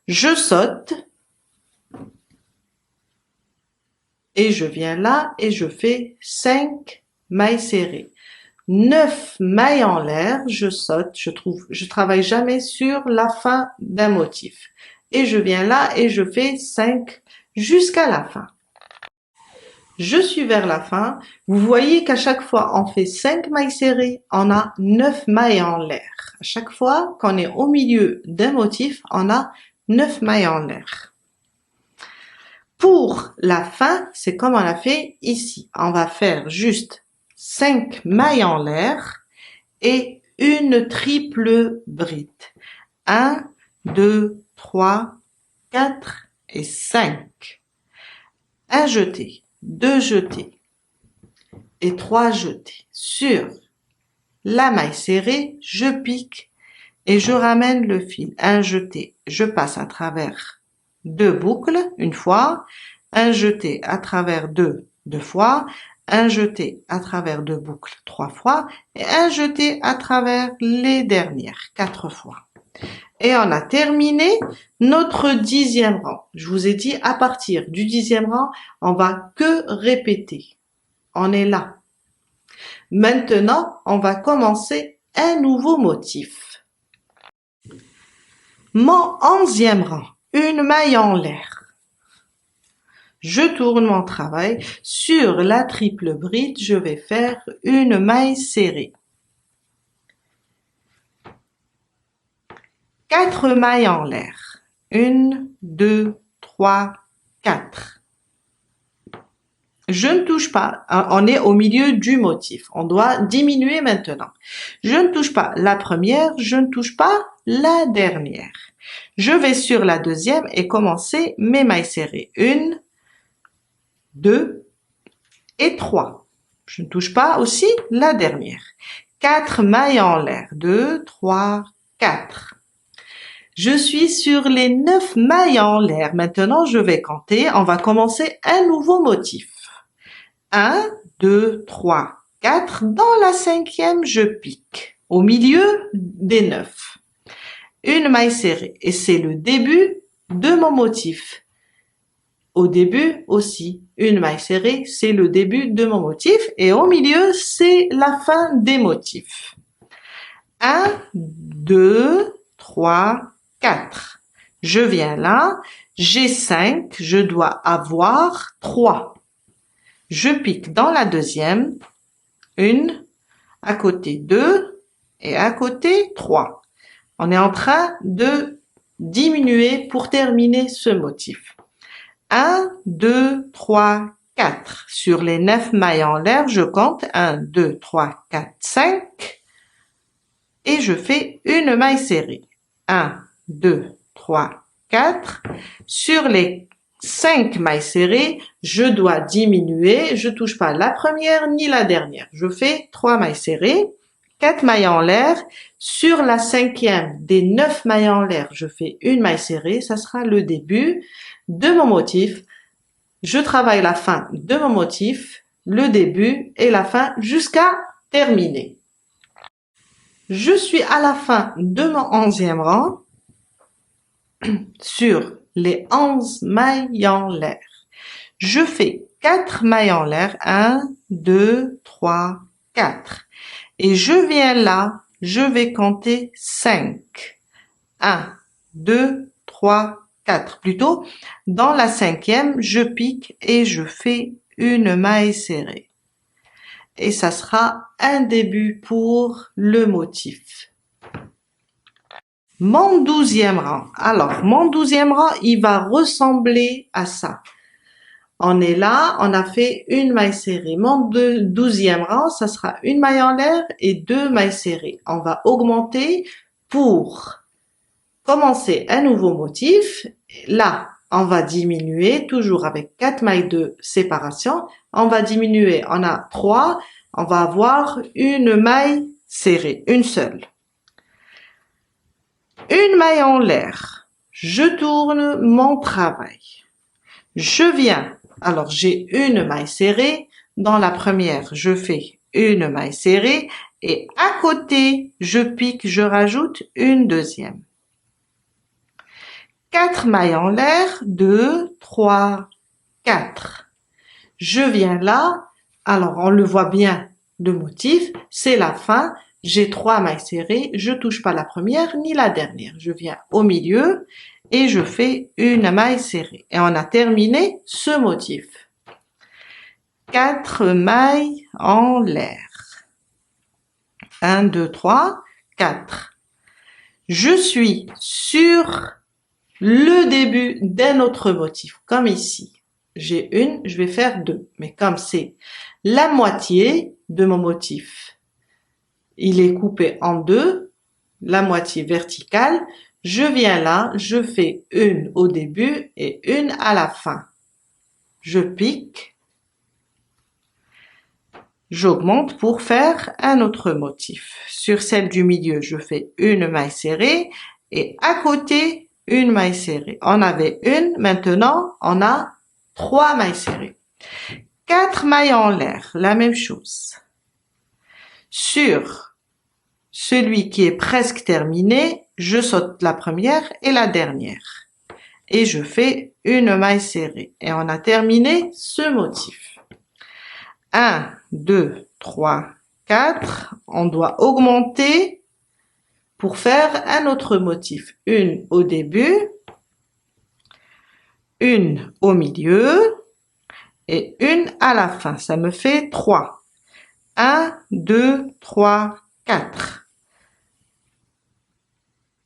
S1: Je saute et je viens là et je fais 5 mailles serrées. 9 mailles en l'air, je saute, je travaille jamais sur la fin d'un motif. Et je viens là et je fais 5 jusqu'à la fin. Je suis vers la fin. Vous voyez qu'à chaque fois, on fait 5 mailles serrées, on a 9 mailles en l'air. À chaque fois qu'on est au milieu d'un motif, on a 9 mailles en l'air. Pour la fin, c'est comme on a fait ici. On va faire juste 5 mailles en l'air et une triple bride. 1, 2, 3, 4 et 5. Un jeté, 2 jetés et 3 jetés. Sur la maille serrée, je pique et je ramène le fil. Un jeté, je passe à travers 2 boucles une fois, un jeté à travers 2 fois, un jeté à travers 2 boucles 3 fois et un jeté à travers les dernières 4 fois. Et on a terminé notre 10e rang. Je vous ai dit, à partir du 10e rang, on va que répéter. On est là. Maintenant, on va commencer un nouveau motif. Mon 11e rang, une maille en l'air. Je tourne mon travail. Sur la triple bride, je vais faire une maille serrée. 4 mailles en l'air. 1, 2, 3, 4. Je ne touche pas. On est au milieu du motif. On doit diminuer maintenant. Je ne touche pas la première, je ne touche pas la dernière. Je vais sur la deuxième et commencer mes mailles serrées. 1, 2 et 3. Je ne touche pas aussi la dernière. 4 mailles en l'air. 2, 3, 4. Je suis sur les 9 mailles en l'air. Maintenant, je vais compter. On va commencer un nouveau motif. 1, 2, 3, 4. Dans la cinquième, je pique. Au milieu des 9. Une maille serrée. Et c'est le début de mon motif. Au début aussi, une maille serrée, c'est le début de mon motif. Et au milieu, c'est la fin des motifs. 1, 2, 3, 4. Je viens là, j'ai 5, je dois avoir 3. Je pique dans la deuxième, 1, à côté 2 et à côté 3. On est en train de diminuer pour terminer ce motif. 1, 2, 3, 4. Sur les 9 mailles en l'air, je compte 1, 2, 3, 4, 5. Et je fais une maille serrée. 1, 2, 3, 4. Sur les 5 mailles serrées, je dois diminuer. Je touche pas la première ni la dernière. Je fais 3 mailles serrées, 4 mailles en l'air. Sur la cinquième des 9 mailles en l'air, je fais une maille serrée. Ça sera le début de mon motif. Je travaille la fin de mon motif, le début et la fin jusqu'à terminer. Je suis à la fin de mon 11e rang sur les 11 mailles en l'air. Je fais 4 mailles en l'air, 1, 2, 3, 4. Et je viens là, je vais compter 5. 1, 2, 3, 4. Plutôt, dans la cinquième, je pique et je fais une maille serrée. Et ça sera un début pour le motif. Mon 12e rang. Alors, mon 12e rang, il va ressembler à ça. On est là, on a fait une maille serrée. Mon 12e rang, ça sera une maille en l'air et 2 mailles serrées. On va augmenter pour commencer un nouveau motif. Là, on va diminuer, toujours avec 4 mailles de séparation. On va diminuer, on a 3. On va avoir une maille serrée, une seule. Une maille en l'air. Je tourne mon travail. Je viens. Alors, j'ai une maille serrée. Dans la première, je fais une maille serrée. Et à côté, je pique, je rajoute une deuxième. 4 mailles en l'air. 2, 3, 4. Je viens là. Alors, on le voit bien, le motif, c'est la fin. J'ai 3 mailles serrées, je touche pas la première ni la dernière. Je viens au milieu et je fais une maille serrée. Et on a terminé ce motif. 4 mailles en l'air. 1, 2, 3, 4. Je suis sur le début d'un autre motif, comme ici. J'ai une, je vais faire 2. Mais comme c'est la moitié de mon motif, il est coupé en 2, la moitié verticale, je viens là, je fais une au début et une à la fin. Je pique, j'augmente pour faire un autre motif. Sur celle du milieu, je fais une maille serrée et à côté, une maille serrée. On avait une, maintenant on a 3 mailles serrées. 4 mailles en l'air, la même chose. Sur celui qui est presque terminé, je saute la première et la dernière. Et je fais une maille serrée. Et on a terminé ce motif. 1, 2, 3, 4. On doit augmenter pour faire un autre motif. Une au début, une au milieu et une à la fin. Ça me fait 3. 1, 2, 3, 4.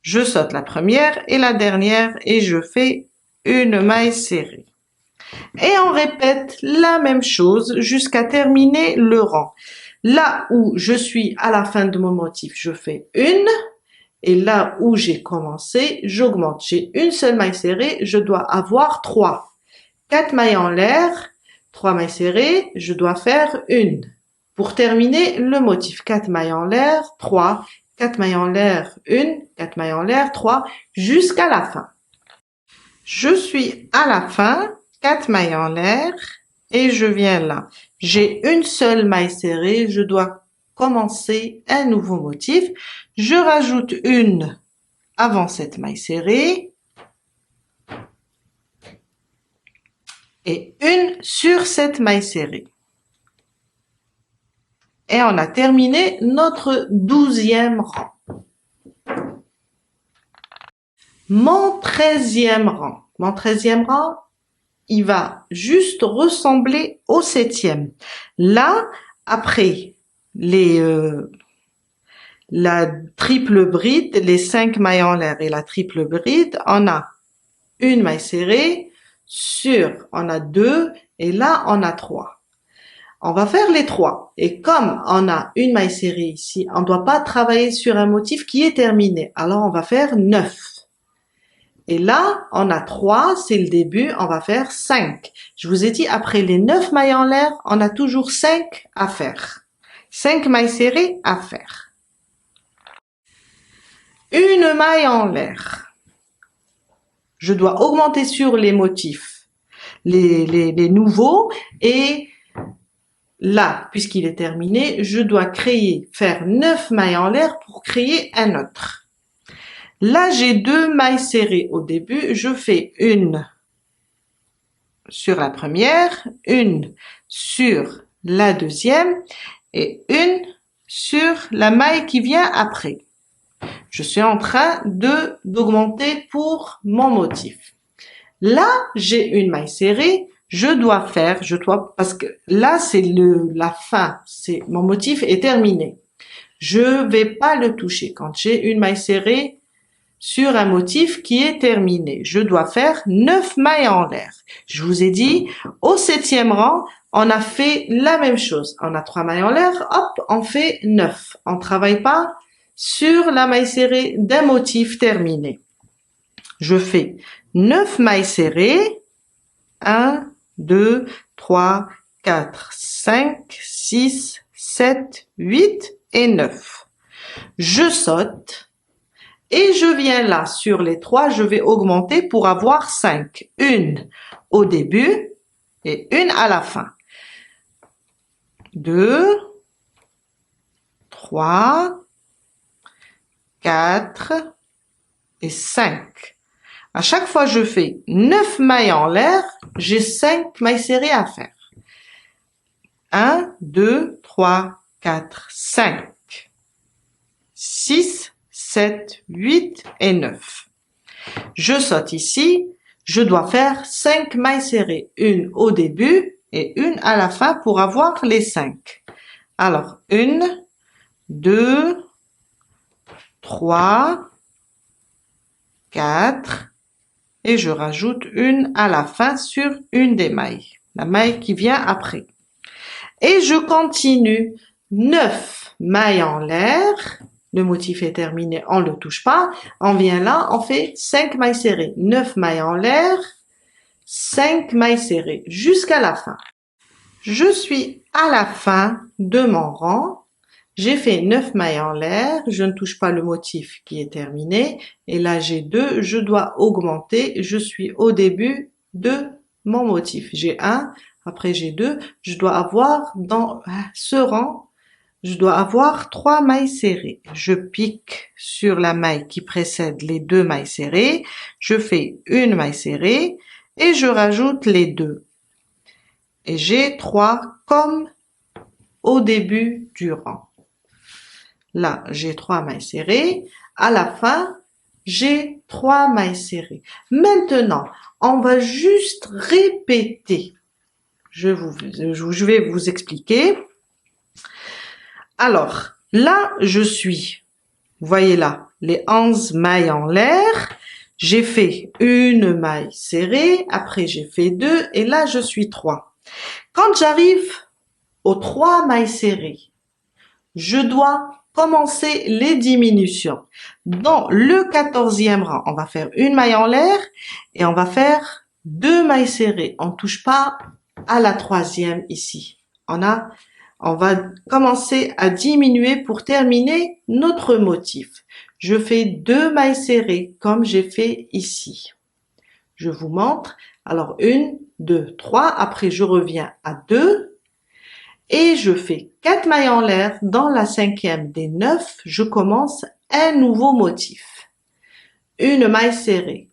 S1: Je saute la première et la dernière et je fais une maille serrée. Et on répète la même chose jusqu'à terminer le rang. Là où je suis à la fin de mon motif, je fais une. Et là où j'ai commencé, j'augmente. J'ai une seule maille serrée, je dois avoir 3. 4 mailles en l'air, 3 mailles serrées, je dois faire une. Pour terminer le motif, 4 mailles en l'air, 3, 4 mailles en l'air, 1, 4 mailles en l'air, 3, jusqu'à la fin. Je suis à la fin, 4 mailles en l'air, et je viens là. J'ai une seule maille serrée, je dois commencer un nouveau motif. Je rajoute une avant cette maille serrée et une sur cette maille serrée. Et on a terminé notre 12e rang. Mon 13e rang. Mon 13e rang, il va juste ressembler au 7e. Là, après la triple bride, les 5 mailles en l'air et la triple bride, on a une maille serrée, on a 2 et là on a 3. On va faire les 3 et comme on a une maille serrée ici, on ne doit pas travailler sur un motif qui est terminé. Alors on va faire 9. Et là, on a 3, c'est le début, on va faire 5. Je vous ai dit, après les 9 mailles en l'air, on a toujours 5 à faire. 5 mailles serrées à faire. Une maille en l'air. Je dois augmenter sur les motifs, les nouveaux, et là, puisqu'il est terminé, je dois faire 9 mailles en l'air pour créer un autre. Là, j'ai 2 mailles serrées au début, je fais une sur la première, une sur la deuxième et une sur la maille qui vient après. Je suis en train d'augmenter pour mon motif. Là, j'ai une maille serrée, parce que là, c'est la fin, mon motif est terminé. Je vais pas le toucher. Quand j'ai une maille serrée sur un motif qui est terminé, je dois faire 9 mailles en l'air. Je vous ai dit, au 7e rang, on a fait la même chose. On a 3 mailles en l'air, hop, on fait 9. On travaille pas sur la maille serrée d'un motif terminé. Je fais 9 mailles serrées, 1, 2, 3, 4, 5, 6, 7, 8 et 9. Je saute et je viens là sur les 3, je vais augmenter pour avoir 5. Une au début et une à la fin. 2, 3, 4 et 5. À chaque fois, je fais 9 mailles en l'air, j'ai 5 mailles serrées à faire. 1, 2, 3, 4, 5, 6, 7, 8 et 9. Je saute ici, je dois faire 5 mailles serrées, une au début et une à la fin pour avoir les 5. Alors, 1, 2, 3, 4, et je rajoute une à la fin sur une des mailles, la maille qui vient après. Et je continue 9 mailles en l'air, le motif est terminé, on ne le touche pas, on vient là, on fait 5 mailles serrées, 9 mailles en l'air, 5 mailles serrées jusqu'à la fin. Je suis à la fin de mon rang, j'ai fait 9 mailles en l'air, je ne touche pas le motif qui est terminé, et là j'ai 2, je dois augmenter, je suis au début de mon motif. J'ai 1, après j'ai 2, je dois avoir dans ce rang, je dois avoir 3 mailles serrées. Je pique sur la maille qui précède les 2 mailles serrées, je fais une maille serrée et je rajoute les 2. Et j'ai 3 comme au début du rang. Là, j'ai 3 mailles serrées. À la fin, j'ai 3 mailles serrées. Maintenant, on va juste répéter. Je vais vous expliquer. Alors, là, vous voyez là, les 11 mailles en l'air. J'ai fait une maille serrée, après j'ai fait 2 et là je suis 3. Quand j'arrive aux 3 mailles serrées, je dois commencer les diminutions. Dans le 14e rang, on va faire une maille en l'air et on va faire 2 mailles serrées. On ne touche pas à la 3e ici. On va commencer à diminuer pour terminer notre motif. Je fais 2 mailles serrées comme j'ai fait ici. Je vous montre. Alors 1, 2, 3. Après je reviens à 2. Et je fais 4 mailles en l'air. Dans la 5e des 9, je commence un nouveau motif. Une maille serrée.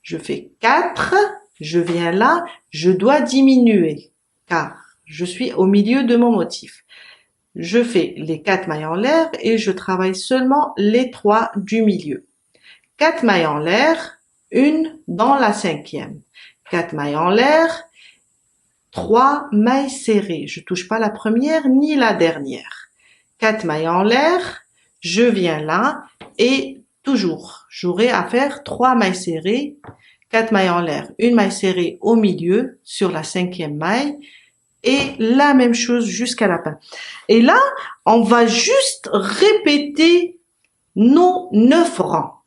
S1: Je fais 4, je viens là, je dois diminuer car je suis au milieu de mon motif. Je fais les 4 mailles en l'air et je travaille seulement les 3 du milieu. 4 mailles en l'air, une dans la 5e. 4 mailles en l'air, 3 mailles serrées. Je touche pas la première ni la dernière. 4 mailles en l'air, je viens là et toujours, j'aurai à faire 3 mailles serrées, 4 mailles en l'air, une maille serrée au milieu sur la 5e maille et la même chose jusqu'à la fin. Et là, on va juste répéter nos 9 rangs.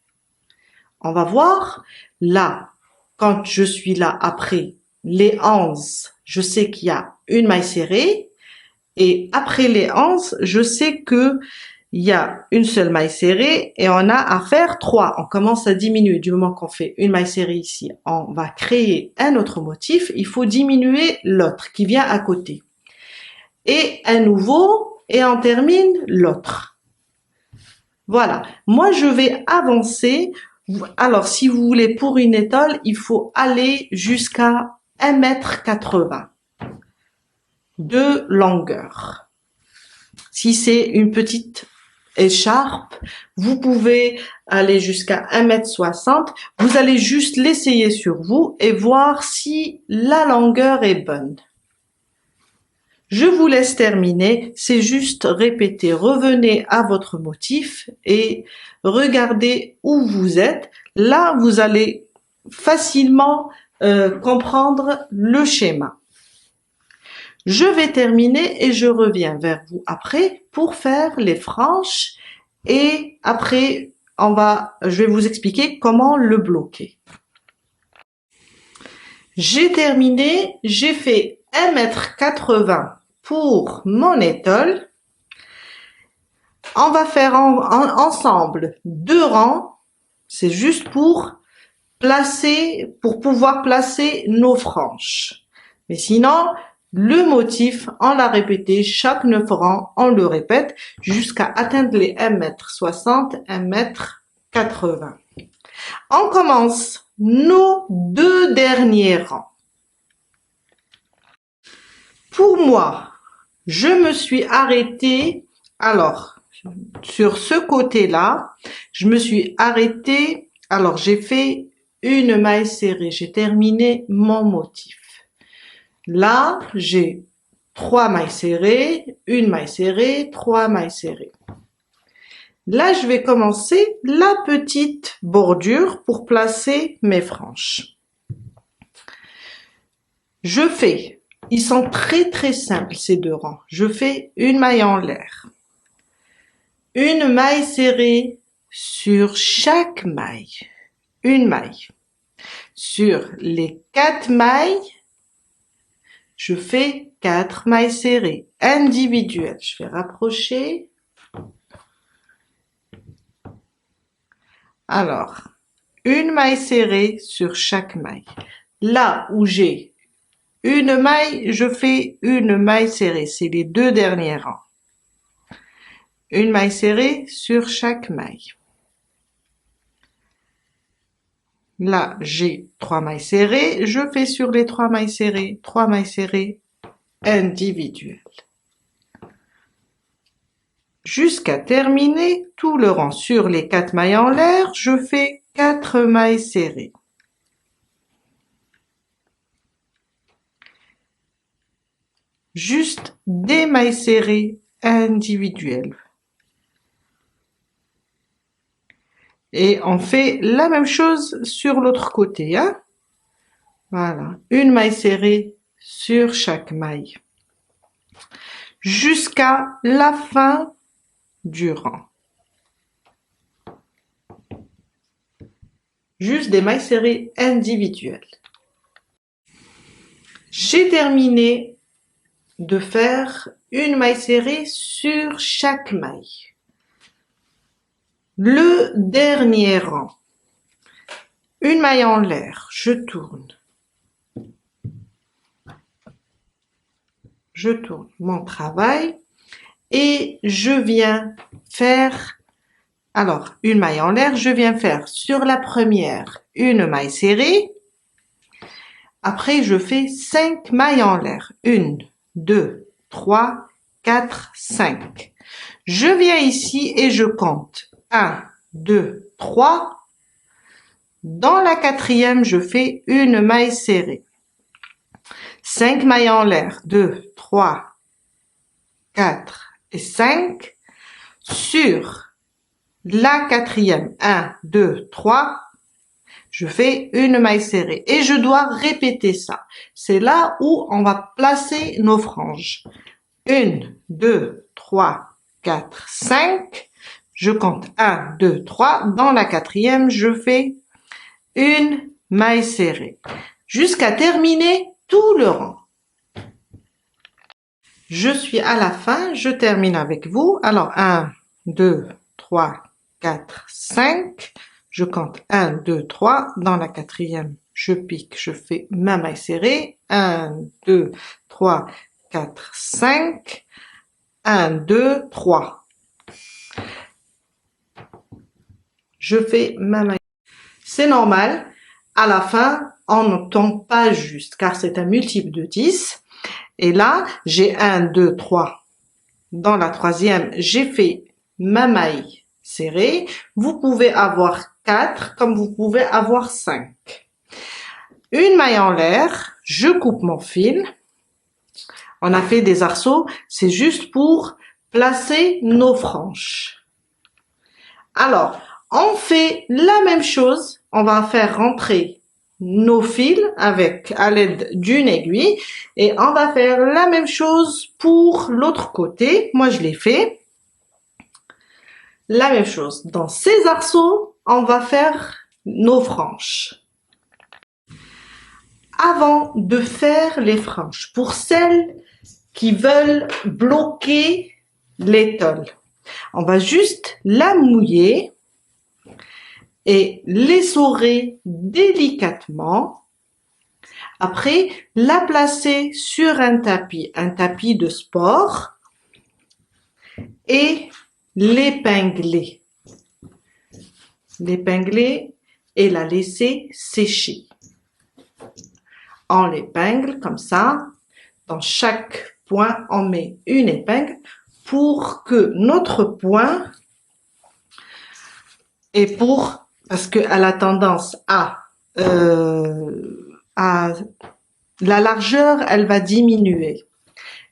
S1: On va voir là, quand je suis là après les 11, je sais qu'il y a une maille serrée et après les 11, je sais que il y a une seule maille serrée et on a à faire 3. On commence à diminuer. Du moment qu'on fait une maille serrée ici, on va créer un autre motif. Il faut diminuer l'autre qui vient à côté. Et un nouveau et on termine l'autre. Voilà. Moi, je vais avancer. Alors, si vous voulez pour une étole, il faut aller jusqu'à 1,80 m de longueur. Si c'est une petite écharpe, vous pouvez aller jusqu'à 1,60 m. Vous allez juste l'essayer sur vous et voir si la longueur est bonne. Je vous laisse terminer, c'est juste répéter, revenez à votre motif et regardez où vous êtes. Là, vous allez facilement comprendre le schéma. Je vais terminer et je reviens vers vous après pour faire les franges et après je vais vous expliquer comment le bloquer. J'ai terminé, j'ai fait 1,80 m pour mon étole. On va faire ensemble 2 rangs, c'est juste pour pouvoir placer nos franges. Mais sinon, le motif, on l'a répété, chaque 9 rangs, on le répète jusqu'à atteindre les 1,60 m, 1,80 m. On commence nos 2 derniers rangs. Pour moi, je me suis arrêtée, alors, sur ce côté-là, je me suis arrêtée, alors j'ai fait une maille serrée, j'ai terminé mon motif. Là, j'ai 3 mailles serrées, une maille serrée, 3 mailles serrées. Là, je vais commencer la petite bordure pour placer mes franges. Je fais, ils sont très simples ces 2 rangs. Je fais une maille en l'air, une maille serrée sur chaque maille, une maille. Sur les 4 mailles, je fais 4 mailles serrées individuelles. Je vais rapprocher. Alors, une maille serrée sur chaque maille. Là où j'ai une maille, je fais une maille serrée. C'est les 2 derniers rangs. Une maille serrée sur chaque maille. Là, j'ai 3 mailles serrées. Je fais sur les 3 mailles serrées, 3 mailles serrées individuelles. Jusqu'à terminer tout le rang. Sur les 4 mailles en l'air, je fais 4 mailles serrées. Juste des mailles serrées individuelles. Et on fait la même chose sur l'autre côté, hein. Voilà, une maille serrée sur chaque maille. Jusqu'à la fin du rang. Juste des mailles serrées individuelles. J'ai terminé de faire une maille serrée sur chaque maille. Le dernier rang. Une maille en l'air, je tourne. Je tourne mon travail et je viens faire, alors une maille en l'air, je viens faire sur la première une maille serrée. Après, je fais 5 mailles en l'air. 1, 2, 3, 4, 5. Je viens ici et je compte 1, 2, 3. Dans la quatrième, je fais une maille serrée. 5 mailles en l'air. 2, 3, 4 et 5. Sur la quatrième, 1, 2, 3. Je fais une maille serrée et je dois répéter ça. C'est là où on va placer nos franges. 1, 2, 3, 4, 5. Je compte 1, 2, 3. Dans la quatrième, je fais une maille serrée jusqu'à terminer tout le rang. Je suis à la fin, je termine avec vous. Alors 1, 2, 3, 4, 5. Je compte 1, 2, 3. Dans la quatrième, je pique, je fais ma maille serrée. 1, 2, 3, 4, 5. 1, 2, 3. Je fais ma maille. C'est normal, à la fin, on ne tombe pas juste, car c'est un multiple de 10. Et là, j'ai 1, 2, 3. Dans la troisième, j'ai fait ma maille serrée. Vous pouvez avoir 4 comme vous pouvez avoir 5. Une maille en l'air, je coupe mon fil. On a fait des arceaux, c'est juste pour placer nos franges. Alors, on fait la même chose, on va faire rentrer nos fils à l'aide d'une aiguille et on va faire la même chose pour l'autre côté. Moi, je l'ai fait. La même chose. Dans ces arceaux, on va faire nos franges. Avant de faire les franges, pour celles qui veulent bloquer l'étole, on va juste la mouiller et l'essorer délicatement. Après, la placer sur un tapis de sport et l'épingler. L'épingler et la laisser sécher. On l'épingle comme ça. Dans chaque point, on met une épingle pour que notre point parce qu'elle a tendance à la largeur, elle va diminuer.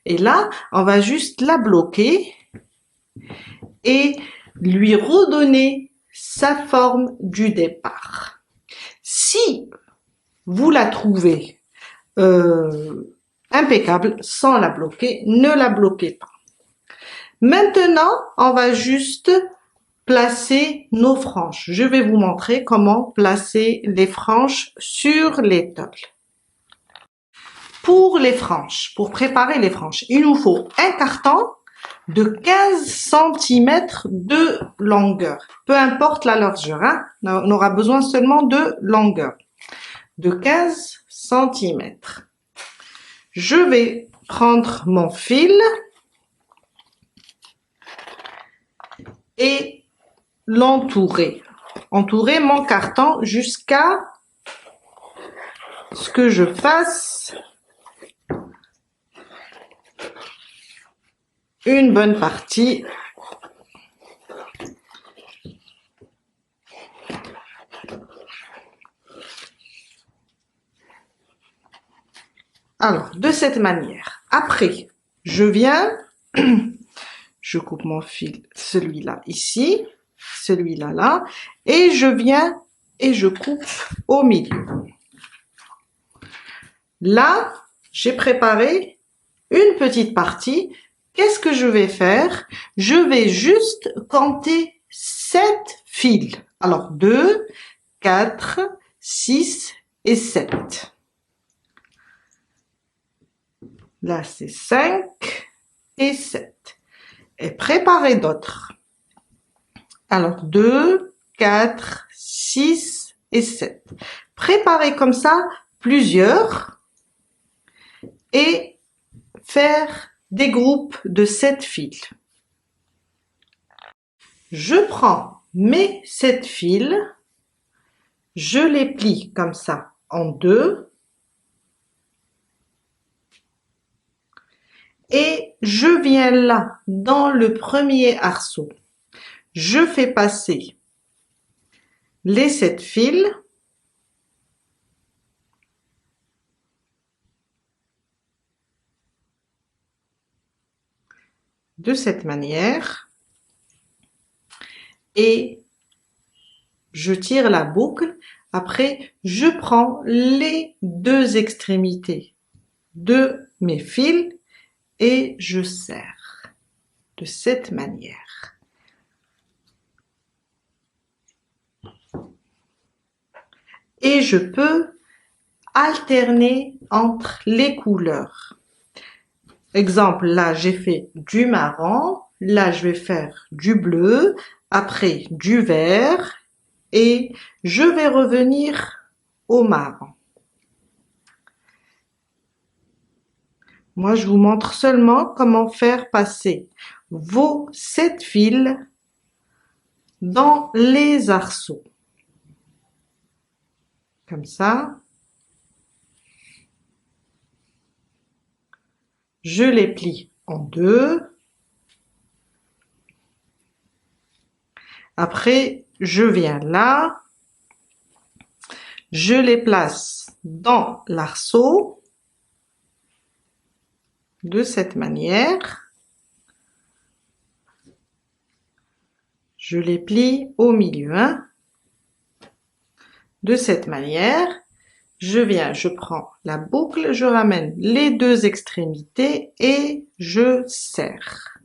S1: Et là, on va juste la bloquer et lui redonner sa forme du départ. Si vous la trouvez impeccable sans la bloquer, ne la bloquez pas. Maintenant, on va juste placer nos franges. Je vais vous montrer comment placer les franges sur l'étole. Pour les franges, pour préparer les franges, il nous faut un carton de 15 cm de longueur. Peu importe la largeur, hein, on aura besoin seulement de longueur. De 15 cm. Je vais prendre mon fil et l'entourer. Entourer mon carton jusqu'à ce que je fasse une bonne partie. Alors, de cette manière. Après, je viens, je coupe mon fil, celui-là ici. celui-là là, et je viens et je coupe au milieu. Là, j'ai préparé une petite partie. Qu'est-ce que je vais faire? Je vais juste compter 7 fils. Alors 2, 4, 6 et 7. Là, c'est 5 et 7. Et préparez d'autres. Alors 2, 4, 6 et 7. Préparez comme ça plusieurs et faire des groupes de 7 fils. Je prends mes 7 fils, je les plie comme ça en deux et je viens là dans le premier arceau. Je fais passer les 7 fils de cette manière et je tire la boucle. Après, je prends les deux extrémités de mes fils et je serre de cette manière. Et je peux alterner entre les couleurs. Exemple, là, j'ai fait du marron. Là, je vais faire du bleu. Après, du vert. Et je vais revenir au marron. Moi, je vous montre seulement comment faire passer vos 7 fils dans les arceaux. Comme ça. Je les plie en deux. Après, je viens là. Je les place dans l'arceau. De cette manière. Je les plie au milieu. De cette manière. Je viens, je prends la boucle, je ramène les deux extrémités et je serre.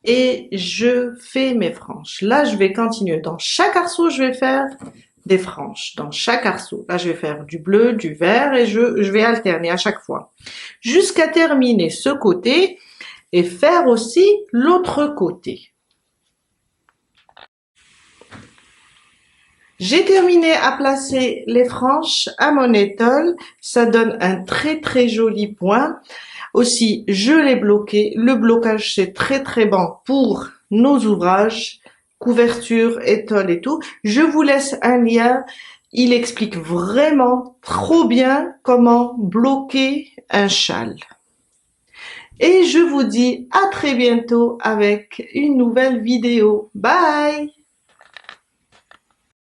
S1: Et je fais mes franges. Là, je vais continuer. Dans chaque arceau, je vais faire des franges. Dans chaque arceau. Là, je vais faire du bleu, du vert et je vais alterner à chaque fois. Jusqu'à terminer ce côté et faire aussi l'autre côté. J'ai terminé à placer les franges à mon étole. Ça donne un très joli point. Aussi, je l'ai bloqué. Le blocage, c'est très bon pour nos ouvrages, couverture, étole et tout. Je vous laisse un lien. Il explique vraiment trop bien comment bloquer un châle. Et je vous dis à très bientôt avec une nouvelle vidéo. Bye!